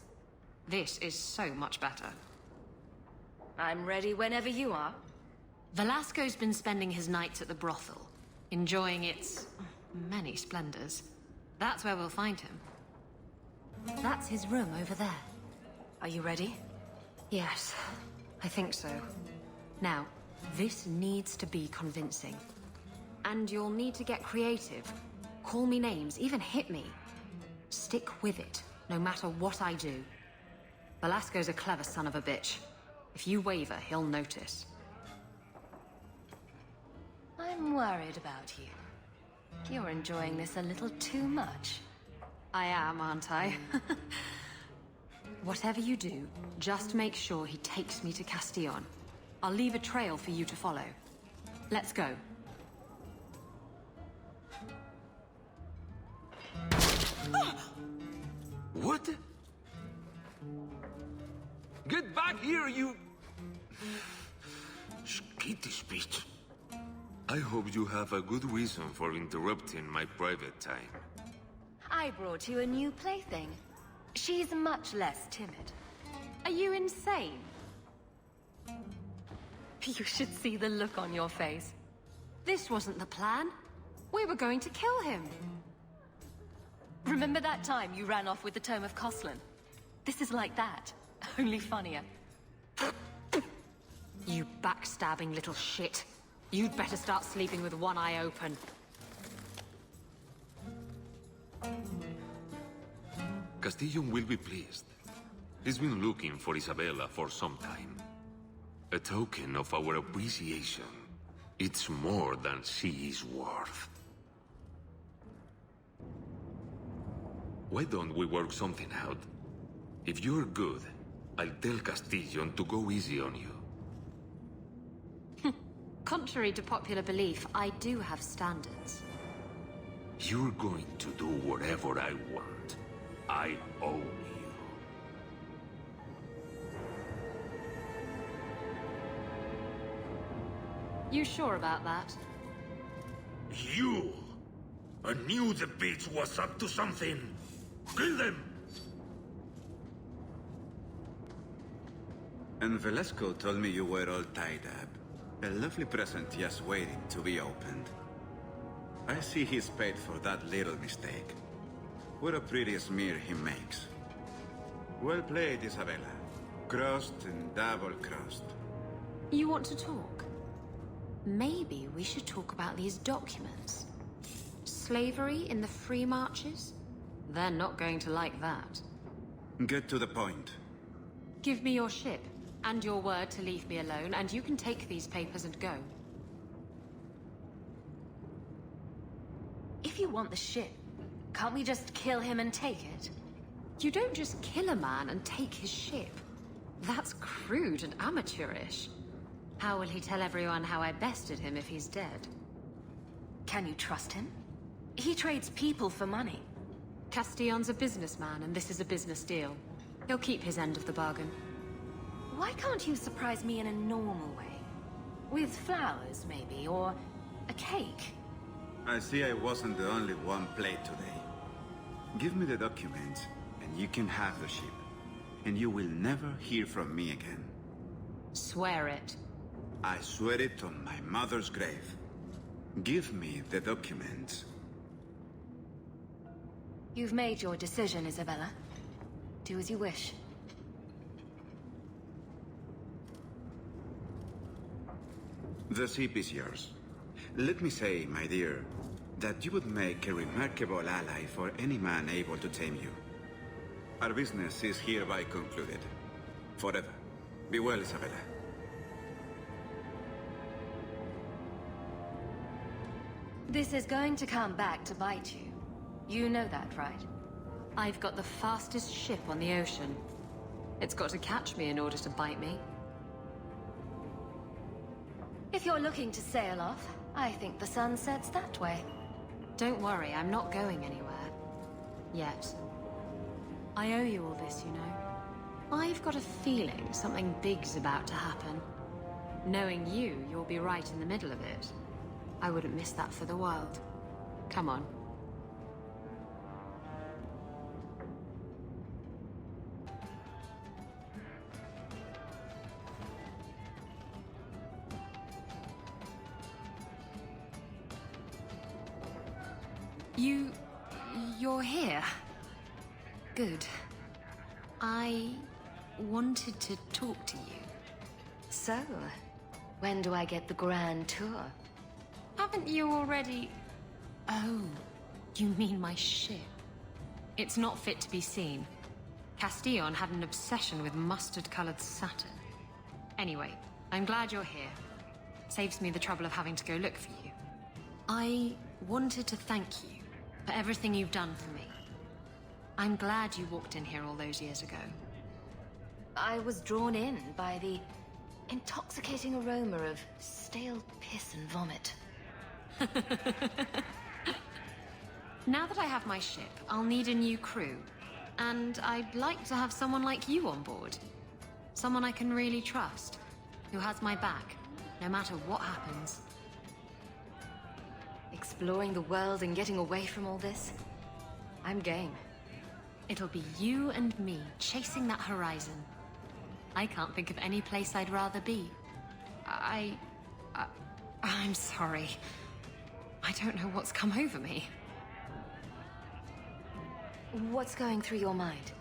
This is so much better. I'm ready whenever you are. Velasco's been spending his nights at the brothel, enjoying its many splendors. That's where we'll find him. That's his room over there. Are you ready? Yes, I think so. Now, this needs to be convincing. And you'll need to get creative. Call me names, even hit me. Stick with it, no matter what I do. Velasco's a clever son of a bitch. If you waver, he'll notice. I'm worried about you. You're enjoying this a little too much. I am, aren't I? Whatever you do, just make sure he takes me to Castillon. I'll leave a trail for you to follow. Let's go. What? Get back here, you... skittish bitch. I hope you have a good reason for interrupting my private time. I brought you a new plaything. She's much less timid. Are you insane? You should see the look on your face. This wasn't the plan. We were going to kill him. Remember that time you ran off with the Tome of Coslin? This is like that, only funnier. You backstabbing little shit. You'd better start sleeping with one eye open. Castillon will be pleased. He's been looking for Isabela for some time. A token of our appreciation. It's more than she is worth. Why don't we work something out? If you're good, I'll tell Castillon to go easy on you. Contrary to popular belief, I do have standards. You're going to do whatever I want. I own you. You sure about that? You! I knew the bitch was up to something. Kill them! And Velasco told me you were all tied up. A lovely present just waiting to be opened. I see he's paid for that little mistake. What a pretty smear he makes. Well played, Isabela. Crossed and double-crossed. You want to talk? Maybe we should talk about these documents. Slavery in the free marches? They're not going to like that. Get to the point. Give me your ship, and your word to leave me alone, and you can take these papers and go. If you want the ship, can't we just kill him and take it? You don't just kill a man and take his ship. That's crude and amateurish. How will he tell everyone how I bested him if he's dead? Can you trust him? He trades people for money. Castillon's a businessman, and this is a business deal. He'll keep his end of the bargain. Why can't you surprise me in a normal way? With flowers, maybe, or a cake? I see I wasn't the only one played today. Give me the documents, and you can have the ship. And you will never hear from me again. Swear it. I swear it on my mother's grave. Give me the documents. You've made your decision, Isabela. Do as you wish. The ship is yours. Let me say, my dear, that you would make a remarkable ally for any man able to tame you. Our business is hereby concluded. Forever. Be well, Isabela. This is going to come back to bite you. You know that, right? I've got the fastest ship on the ocean. It's got to catch me in order to bite me. If you're looking to sail off, I think the sun sets that way. Don't worry, I'm not going anywhere. Yet. I owe you all this, you know. I've got a feeling something big's about to happen. Knowing you, you'll be right in the middle of it. I wouldn't miss that for the world. Come on. You're here. Good. I wanted to talk to you. So, when do I get the grand tour? Haven't you already... Oh, you mean my ship? It's not fit to be seen. Castillon had an obsession with mustard-colored satin. Anyway, I'm glad you're here. Saves me the trouble of having to go look for you. I wanted to thank you for everything you've done for me. I'm glad you walked in here all those years ago. I was drawn in by the intoxicating aroma of stale piss and vomit. Now that I have my ship, I'll need a new crew. And I'd like to have someone like you on board. Someone I can really trust, who has my back, no matter what happens. Exploring the world and getting away from all this? I'm game. It'll be you and me chasing that horizon. I can't think of any place I'd rather be. I'm sorry. I don't know what's come over me. What's going through your mind?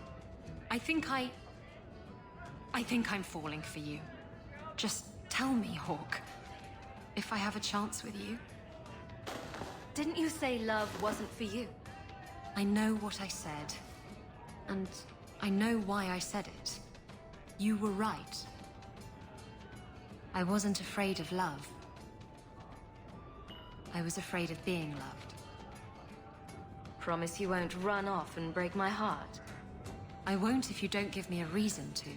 I think I'm falling for you. Just tell me, Hawke, if I have a chance with you. Didn't you say love wasn't for you? I know what I said. And I know why I said it. You were right. I wasn't afraid of love. I was afraid of being loved. Promise you won't run off and break my heart. I won't if you don't give me a reason to.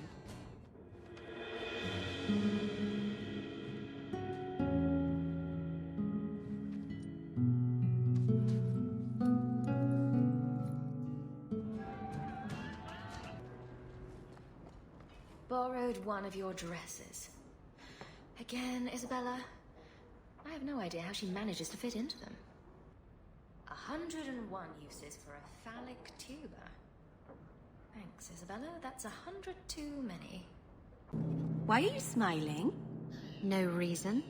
Borrowed one of your dresses. Again, Isabela? I have no idea how she manages to fit into them. 101 uses for a phallic tuber. Thanks, Isabela. That's 100 too many. Why are you smiling? No reason.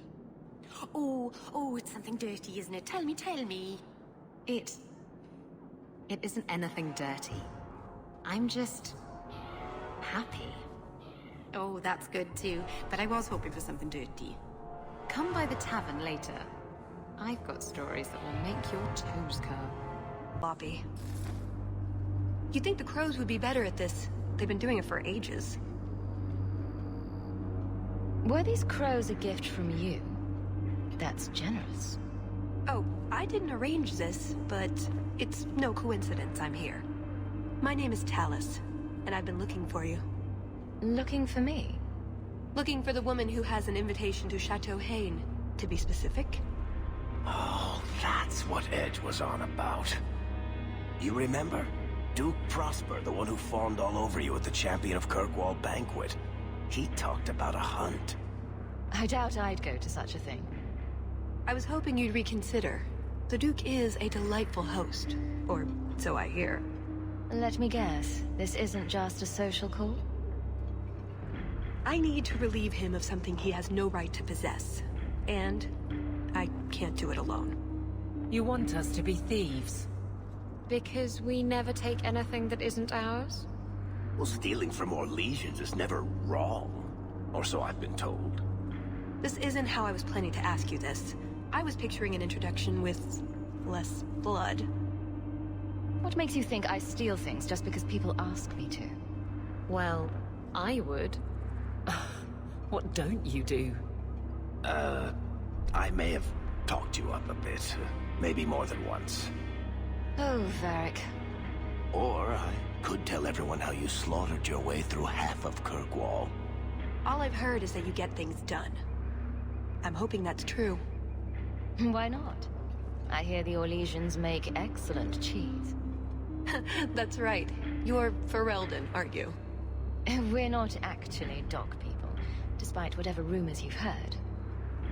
Oh, it's something dirty, isn't it? Tell me. It isn't anything dirty. I'm just happy. Oh, that's good too. But I was hoping for something dirty. Come by the tavern later. I've got stories that will make your toes curl. Bobby. You'd think the crows would be better at this. They've been doing it for ages. Were these crows a gift from you? That's generous. Oh, I didn't arrange this, but it's no coincidence I'm here. My name is Tallis, and I've been looking for you. Looking for me? Looking for the woman who has an invitation to Chateau Haine, to be specific. Oh, that's what Edge was on about. You remember? Duke Prosper, the one who fawned all over you at the Champion of Kirkwall banquet. He talked about a hunt. I doubt I'd go to such a thing. I was hoping you'd reconsider. The Duke is a delightful host, or so I hear. Let me guess, this isn't just a social call? I need to relieve him of something he has no right to possess. And I can't do it alone. You want us to be thieves? Because we never take anything that isn't ours? Well, stealing from Orlesians is never wrong. Or so I've been told. This isn't how I was planning to ask you this. I was picturing an introduction with less blood. What makes you think I steal things just because people ask me to? Well, I would. What don't you do? I may have talked you up a bit. Maybe more than once. Oh, Varric. Or I could tell everyone how you slaughtered your way through half of Kirkwall. All I've heard is that you get things done. I'm hoping that's true. Why not? I hear the Orlesians make excellent cheese. That's right. You're Ferelden, aren't you? We're not actually dog people, despite whatever rumors you've heard.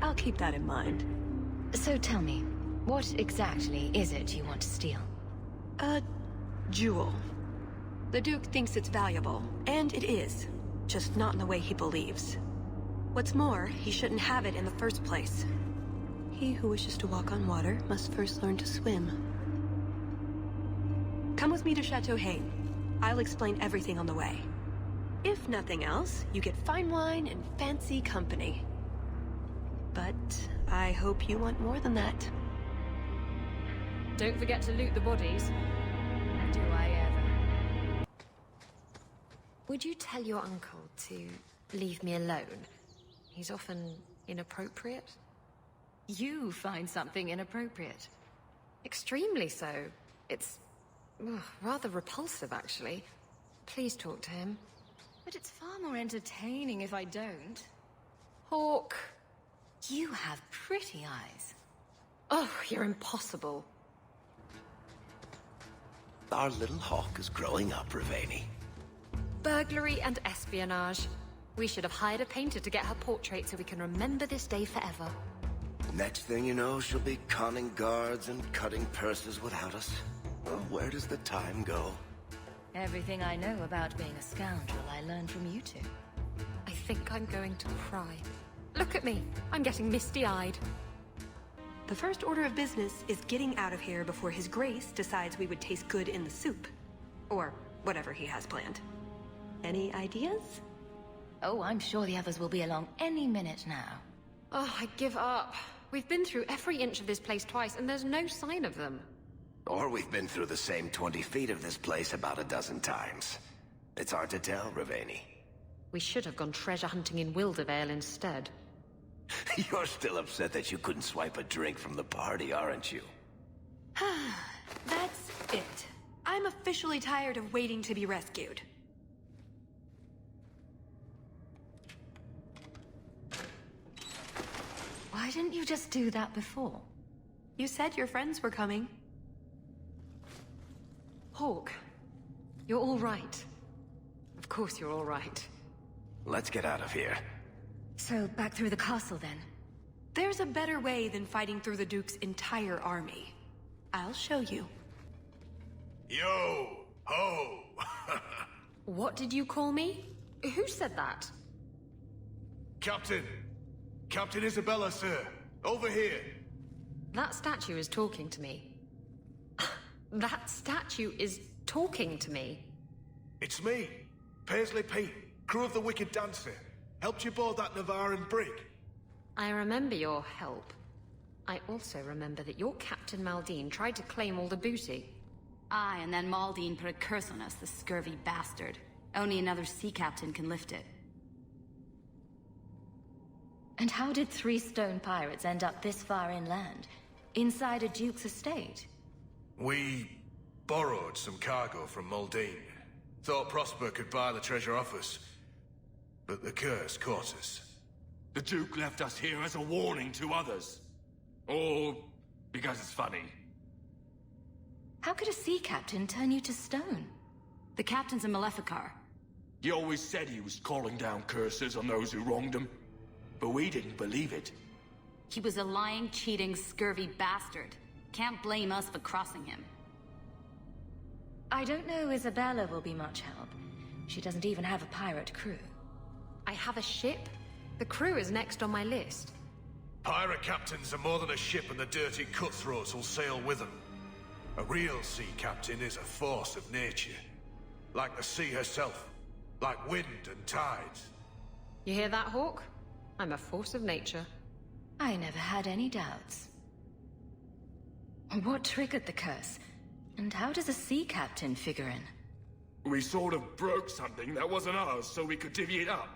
I'll keep that in mind. So tell me, what exactly is it you want to steal? A jewel. The Duke thinks it's valuable, and it is. Just not in the way he believes. What's more, he shouldn't have it in the first place. He who wishes to walk on water must first learn to swim. Come with me to Chateau Haine. I'll explain everything on the way. If nothing else, you get fine wine and fancy company. But I hope you want more than that. Don't forget to loot the bodies. Do I ever? Would you tell your uncle to leave me alone? He's often inappropriate. You find something inappropriate. Extremely so. It's rather repulsive, actually. Please talk to him. But it's far more entertaining if I don't. Hawke. You have pretty eyes. Oh, you're impossible. Our little Hawke is growing up, Rivaini. Burglary and espionage. We should have hired a painter to get her portrait so we can remember this day forever. Next thing you know, she'll be conning guards and cutting purses without us. Well, where does the time go? Everything I know about being a scoundrel I learned from you two. I think I'm going to cry. Look at me. I'm getting misty-eyed. The first order of business is getting out of here before His Grace decides we would taste good in the soup. Or whatever he has planned. Any ideas? Oh, I'm sure the others will be along any minute now. Oh, I give up. We've been through every inch of this place twice, and there's no sign of them. Or we've been through the same 20 feet of this place about a dozen times. It's hard to tell, Rivaini. We should have gone treasure hunting in Wildervale instead. You're still upset that you couldn't swipe a drink from the party, aren't you? That's it. I'm officially tired of waiting to be rescued. Why didn't you just do that before? You said your friends were coming. Hawke, you're all right. Of course you're all right. Let's get out of here. So, back through the castle then? There's a better way than fighting through the Duke's entire army. I'll show you. Yo! Ho! What did you call me? Who said that? Captain! Captain Isabela, sir! Over here! That statue is talking to me. That statue is talking to me. It's me, Paisley Pete, crew of the Wicked Dancer. Helped you board that Navaran brig. I remember your help. I also remember that your Captain Maldine tried to claim all the booty. Aye, and then Maldine put a curse on us, the scurvy bastard. Only another sea captain can lift it. And how did 3 stone pirates end up this far inland? Inside a duke's estate? We borrowed some cargo from Maldine. Thought Prosper could buy the treasure off us. But the curse caught us. The Duke left us here as a warning to others. Or because it's funny. How could a sea captain turn you to stone? The captain's a Maleficar. He always said he was calling down curses on those who wronged him. But we didn't believe it. He was a lying, cheating, scurvy bastard. Can't blame us for crossing him. I don't know Isabela will be much help. She doesn't even have a pirate crew. I have a ship. The crew is next on my list. Pirate captains are more than a ship, and the dirty cutthroats will sail with them. A real sea captain is a force of nature. Like the sea herself. Like wind and tides. You hear that, Hawke? I'm a force of nature. I never had any doubts. What triggered the curse? And how does a sea captain figure in? We sort of broke something that wasn't ours so we could divvy it up.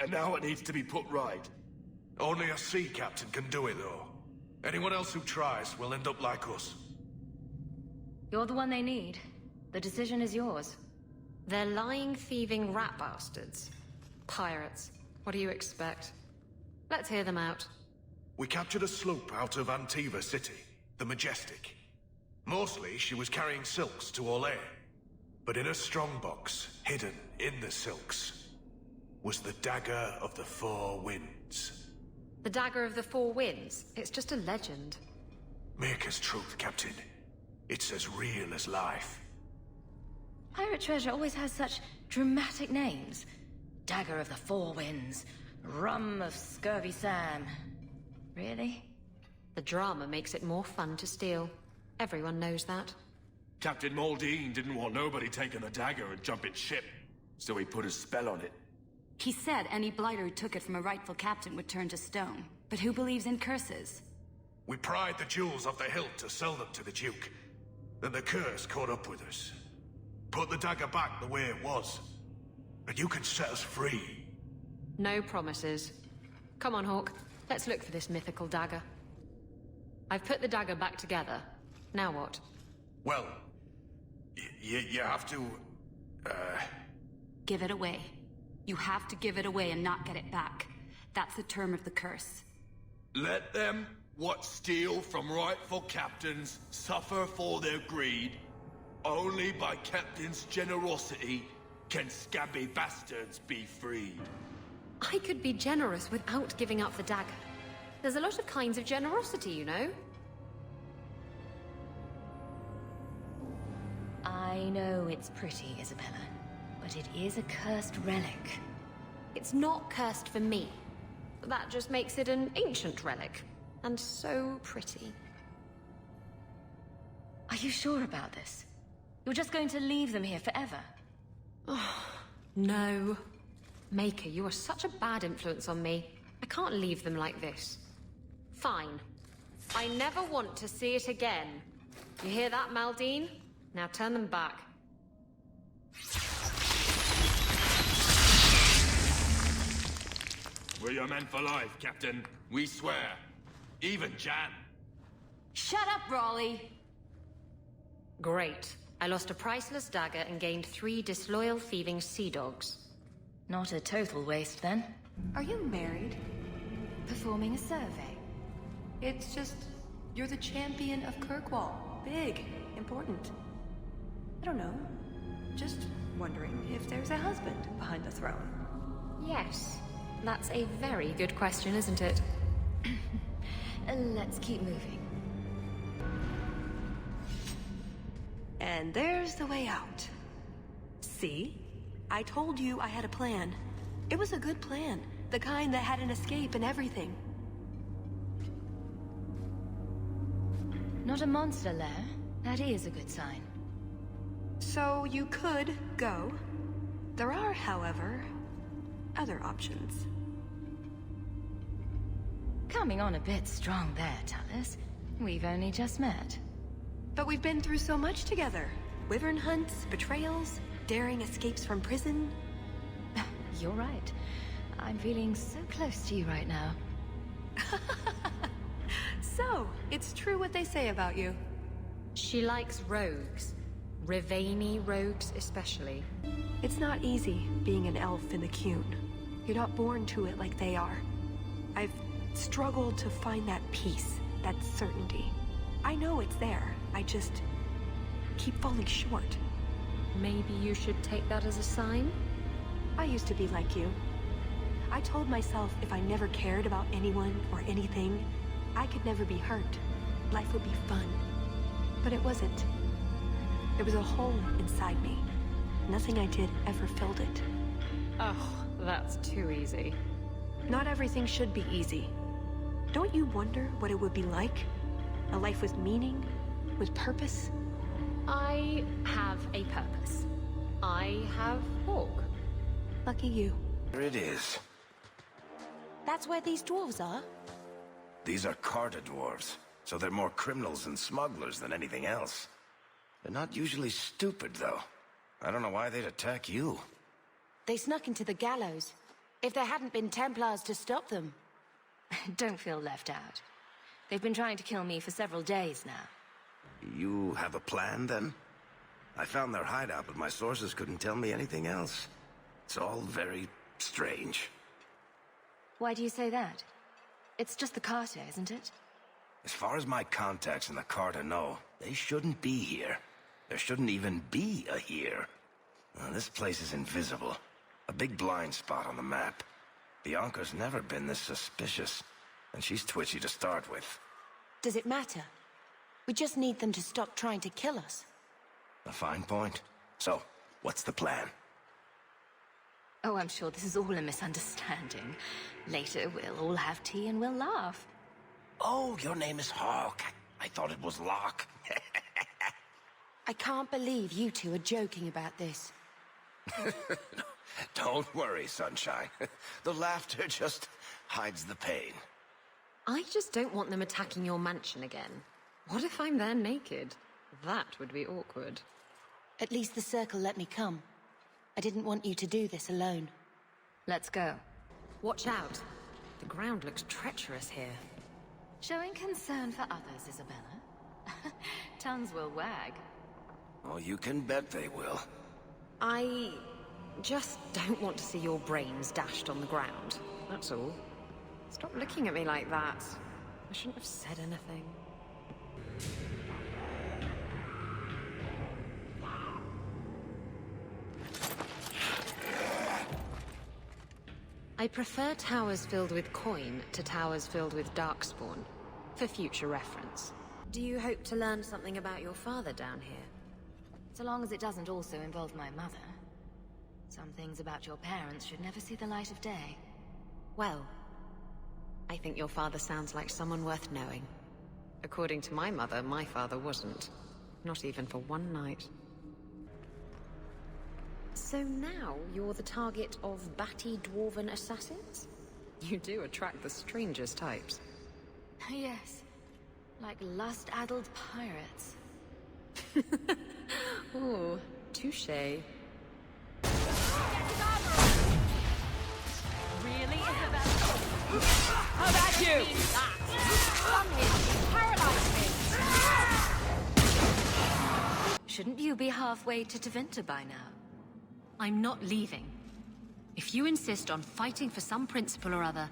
And now it needs to be put right. Only a sea captain can do it, though. Anyone else who tries will end up like us. You're the one they need. The decision is yours. They're lying, thieving rat bastards. Pirates. What do you expect? Let's hear them out. We captured a sloop out of Antiva City, the Majestic. Mostly, she was carrying silks to Orlais. But in a strongbox, hidden in the silks, was the Dagger of the Four Winds. The Dagger of the Four Winds? It's just a legend. Maker's truth, Captain. It's as real as life. Pirate treasure always has such dramatic names. Dagger of the Four Winds. Rum of Scurvy Sam. Really? The drama makes it more fun to steal. Everyone knows that. Captain Maldine didn't want nobody taking the dagger and jumping ship, so he put a spell on it. He said any blighter who took it from a rightful captain would turn to stone. But who believes in curses? We pried the jewels off the hilt to sell them to the Duke. Then the curse caught up with us. Put the dagger back the way it was. And you can set us free. No promises. Come on, Hawke. Let's look for this mythical dagger. I've put the dagger back together. Now what? Well, you have to, Give it away. You have to give it away and not get it back. That's the term of the curse. Let them, what steal from rightful captains, suffer for their greed. Only by captain's generosity can scabby bastards be freed. I could be generous without giving up the dagger. There's a lot of kinds of generosity, you know? I know it's pretty, Isabela, but it is a cursed relic. It's not cursed for me. That just makes it an ancient relic. And so pretty. Are you sure about this? You're just going to leave them here forever? Oh, no. Maker, you are such a bad influence on me. I can't leave them like this. Fine. I never want to see it again. You hear that, Maldine? Now turn them back. We're your men for life, Captain. We swear. Even Jan. Shut up, Raleigh! Great. I lost a priceless dagger and gained 3 disloyal, thieving sea dogs. Not a total waste, then. Are you married? Performing a survey. It's just... you're the champion of Kirkwall. Big. Important. I don't know. Just wondering if there's a husband behind the throne. Yes. That's a very good question, isn't it? Let's keep moving. And there's the way out. See? I told you I had a plan. It was a good plan. The kind that had an escape and everything. Not a monster lair. That is a good sign. So you could go. There are, however, other options. Coming on a bit strong there, Tallis. We've only just met. But we've been through so much together. Wyvern hunts, betrayals, daring escapes from prison. You're right. I'm feeling so close to you right now. So, it's true what they say about you. She likes rogues. Rivaini rogues especially. It's not easy being an elf in the Qun. You're not born to it like they are. I've struggled to find that peace, that certainty. I know it's there. I just keep falling short. Maybe you should take that as a sign? I used to be like you. I told myself if I never cared about anyone or anything, I could never be hurt. Life would be fun. But it wasn't. There was a hole inside me. Nothing I did ever filled it. Oh, that's too easy. Not everything should be easy. Don't you wonder what it would be like? A life with meaning? With purpose? I have a purpose. I have Hawke. Lucky you. There it is. That's where these dwarves are? These are Carta dwarves, so they're more criminals and smugglers than anything else. They're not usually stupid, though. I don't know why they'd attack you. They snuck into the gallows. If there hadn't been Templars to stop them. Don't feel left out. They've been trying to kill me for several days now. You have a plan, then? I found their hideout, but my sources couldn't tell me anything else. It's all very strange. Why do you say that? It's just the Carta, isn't it? As far as my contacts in the Carta know, they shouldn't be here. There shouldn't even be a here. This place is invisible. A big blind spot on the map. Bianca's never been this suspicious, and she's twitchy to start with. Does it matter? We just need them to stop trying to kill us. A fine point. So, what's the plan? Oh, I'm sure this is all a misunderstanding. Later, we'll all have tea and we'll laugh. Oh, your name is Hawke. I thought it was Locke. I can't believe you two are joking about this. Don't worry, Sunshine. The laughter just hides the pain. I just don't want them attacking your mansion again. What if I'm there naked? That would be awkward. At least the Circle let me come. I didn't want you to do this alone. Let's go. Watch out. The ground looks treacherous here. Showing concern for others, Isabela. Tongues will wag. Oh, you can bet they will. I just don't want to see your brains dashed on the ground. That's all. Stop looking at me like that. I shouldn't have said anything. I prefer towers filled with coin to towers filled with darkspawn, for future reference. Do you hope to learn something about your father down here? So long as it doesn't also involve my mother. Some things about your parents should never see the light of day. Well, I think your father sounds like someone worth knowing. According to my mother, my father wasn't. Not even for one night. So now you're the target of batty dwarven assassins? You do attract the strangest types. Yes, like lust-addled pirates. Ooh, touché. Really, Isabela? How about you? Come here, paralyze me. Shouldn't you be halfway to Tevinter by now? I'm not leaving. If you insist on fighting for some principle or other,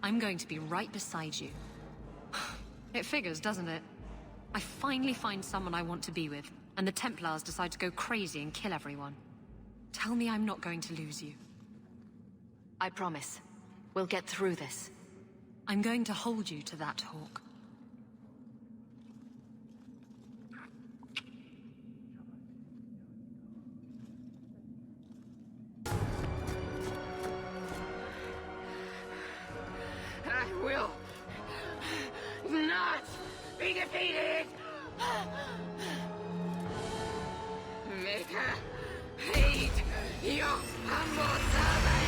I'm going to be right beside you. It figures, doesn't it? I finally find someone I want to be with, and the Templars decide to go crazy and kill everyone. Tell me I'm not going to lose you. I promise. We'll get through this. I'm going to hold you to that, Hawke. I will not be defeated! Make her hate your humble servant!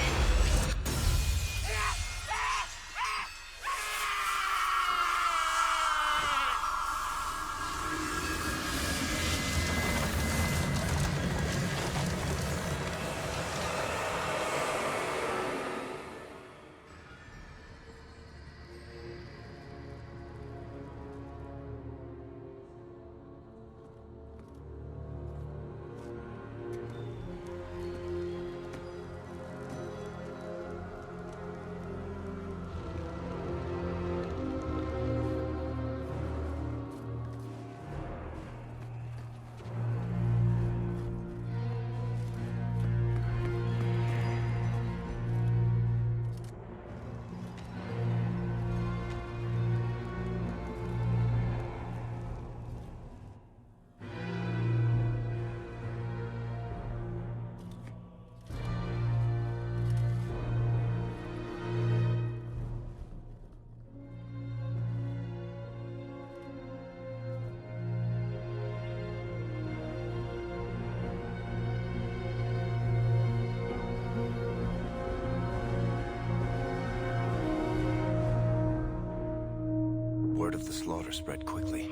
Word of the slaughter spread quickly.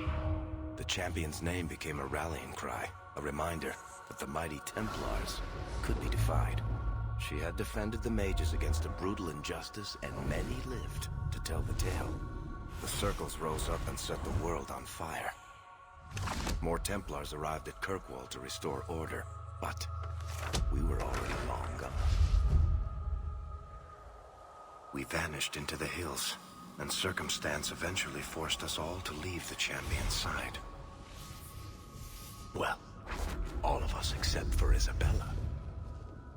The champion's name became a rallying cry, a reminder that the mighty Templars could be defied. She had defended the mages against a brutal injustice, and many lived to tell the tale. The circles rose up and set the world on fire. More Templars arrived at Kirkwall to restore order, but we were already long gone. We vanished into the hills, and circumstance eventually forced us all to leave the champion's side. Well, all of us except for Isabela.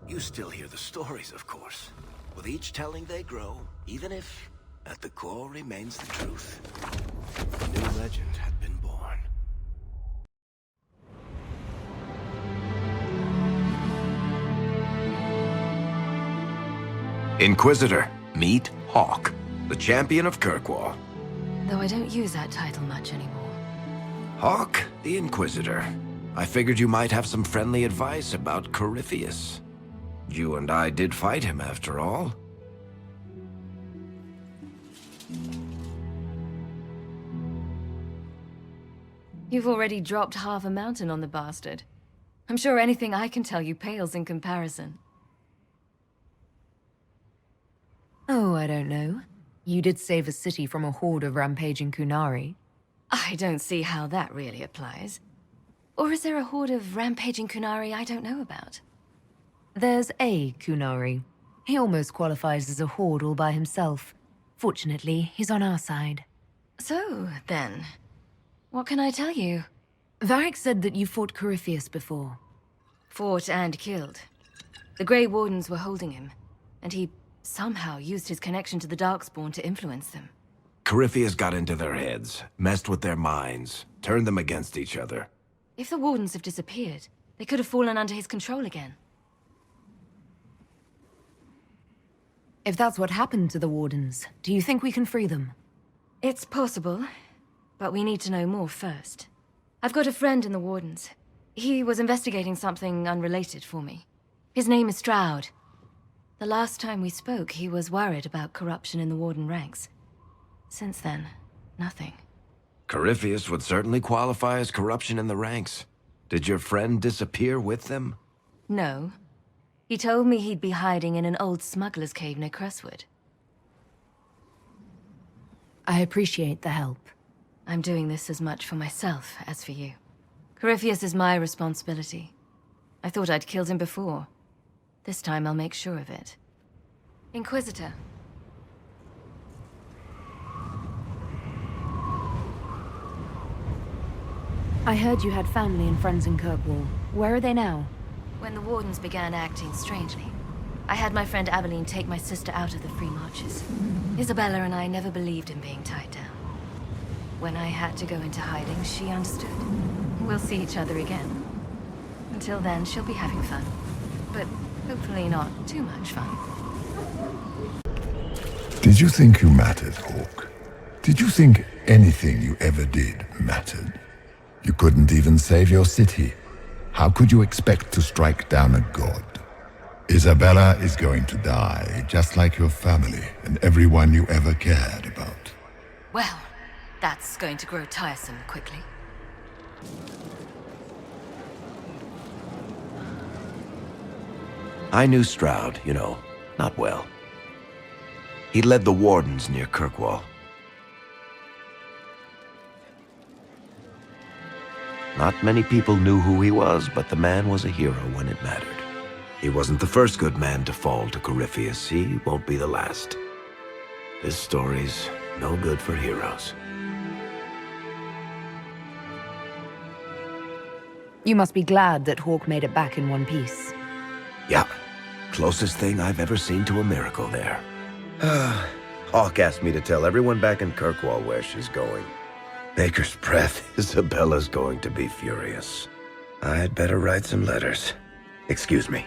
You still hear the stories, of course. With each telling they grow, even if, at the core, remains the truth. A new legend had been born. Inquisitor, meet Hawke, the champion of Kirkwall. Though I don't use that title much anymore. Hawke, the Inquisitor. I figured you might have some friendly advice about Corypheus. You and I did fight him, after all. You've already dropped half a mountain on the bastard. I'm sure anything I can tell you pales in comparison. Oh, I don't know. You did save a city from a horde of rampaging Kunari. I don't see how that really applies. Or is there a horde of rampaging Kunari I don't know about? There's a Kunari. He almost qualifies as a horde all by himself. Fortunately, he's on our side. So, then, what can I tell you? Varric said that you fought Corypheus before. Fought and killed. The Grey Wardens were holding him, and he somehow used his connection to the Darkspawn to influence them. Corypheus got into their heads, messed with their minds, turned them against each other. If the Wardens have disappeared, they could have fallen under his control again. If that's what happened to the Wardens, do you think we can free them? It's possible, but we need to know more first. I've got a friend in the Wardens. He was investigating something unrelated for me. His name is Stroud. The last time we spoke, he was worried about corruption in the Warden ranks. Since then, nothing. Corypheus would certainly qualify as corruption in the ranks. Did your friend disappear with them? No. He told me he'd be hiding in an old smuggler's cave near Crestwood. I appreciate the help. I'm doing this as much for myself as for you. Corypheus is my responsibility. I thought I'd killed him before. This time I'll make sure of it. Inquisitor. I heard you had family and friends in Kirkwall. Where are they now? When the Wardens began acting strangely, I had my friend Abilene take my sister out of the Free Marches. Isabela and I never believed in being tied down. When I had to go into hiding, she understood. We'll see each other again. Until then, she'll be having fun. But hopefully not too much fun. Did you think you mattered, Hawke? Did you think anything you ever did mattered? You couldn't even save your city. How could you expect to strike down a god? Isabela is going to die, just like your family and everyone you ever cared about. Well, that's going to grow tiresome quickly. I knew Stroud, you know, not well. He led the Wardens near Kirkwall. Not many people knew who he was, but the man was a hero when it mattered. He wasn't the first good man to fall to Corypheus. He won't be the last. This story's no good for heroes. You must be glad that Hawke made it back in one piece. Yeah, closest thing I've ever seen to a miracle there. Hawke asked me to tell everyone back in Kirkwall where she's going. Baker's breath, Isabela's going to be furious. I'd better write some letters. Excuse me.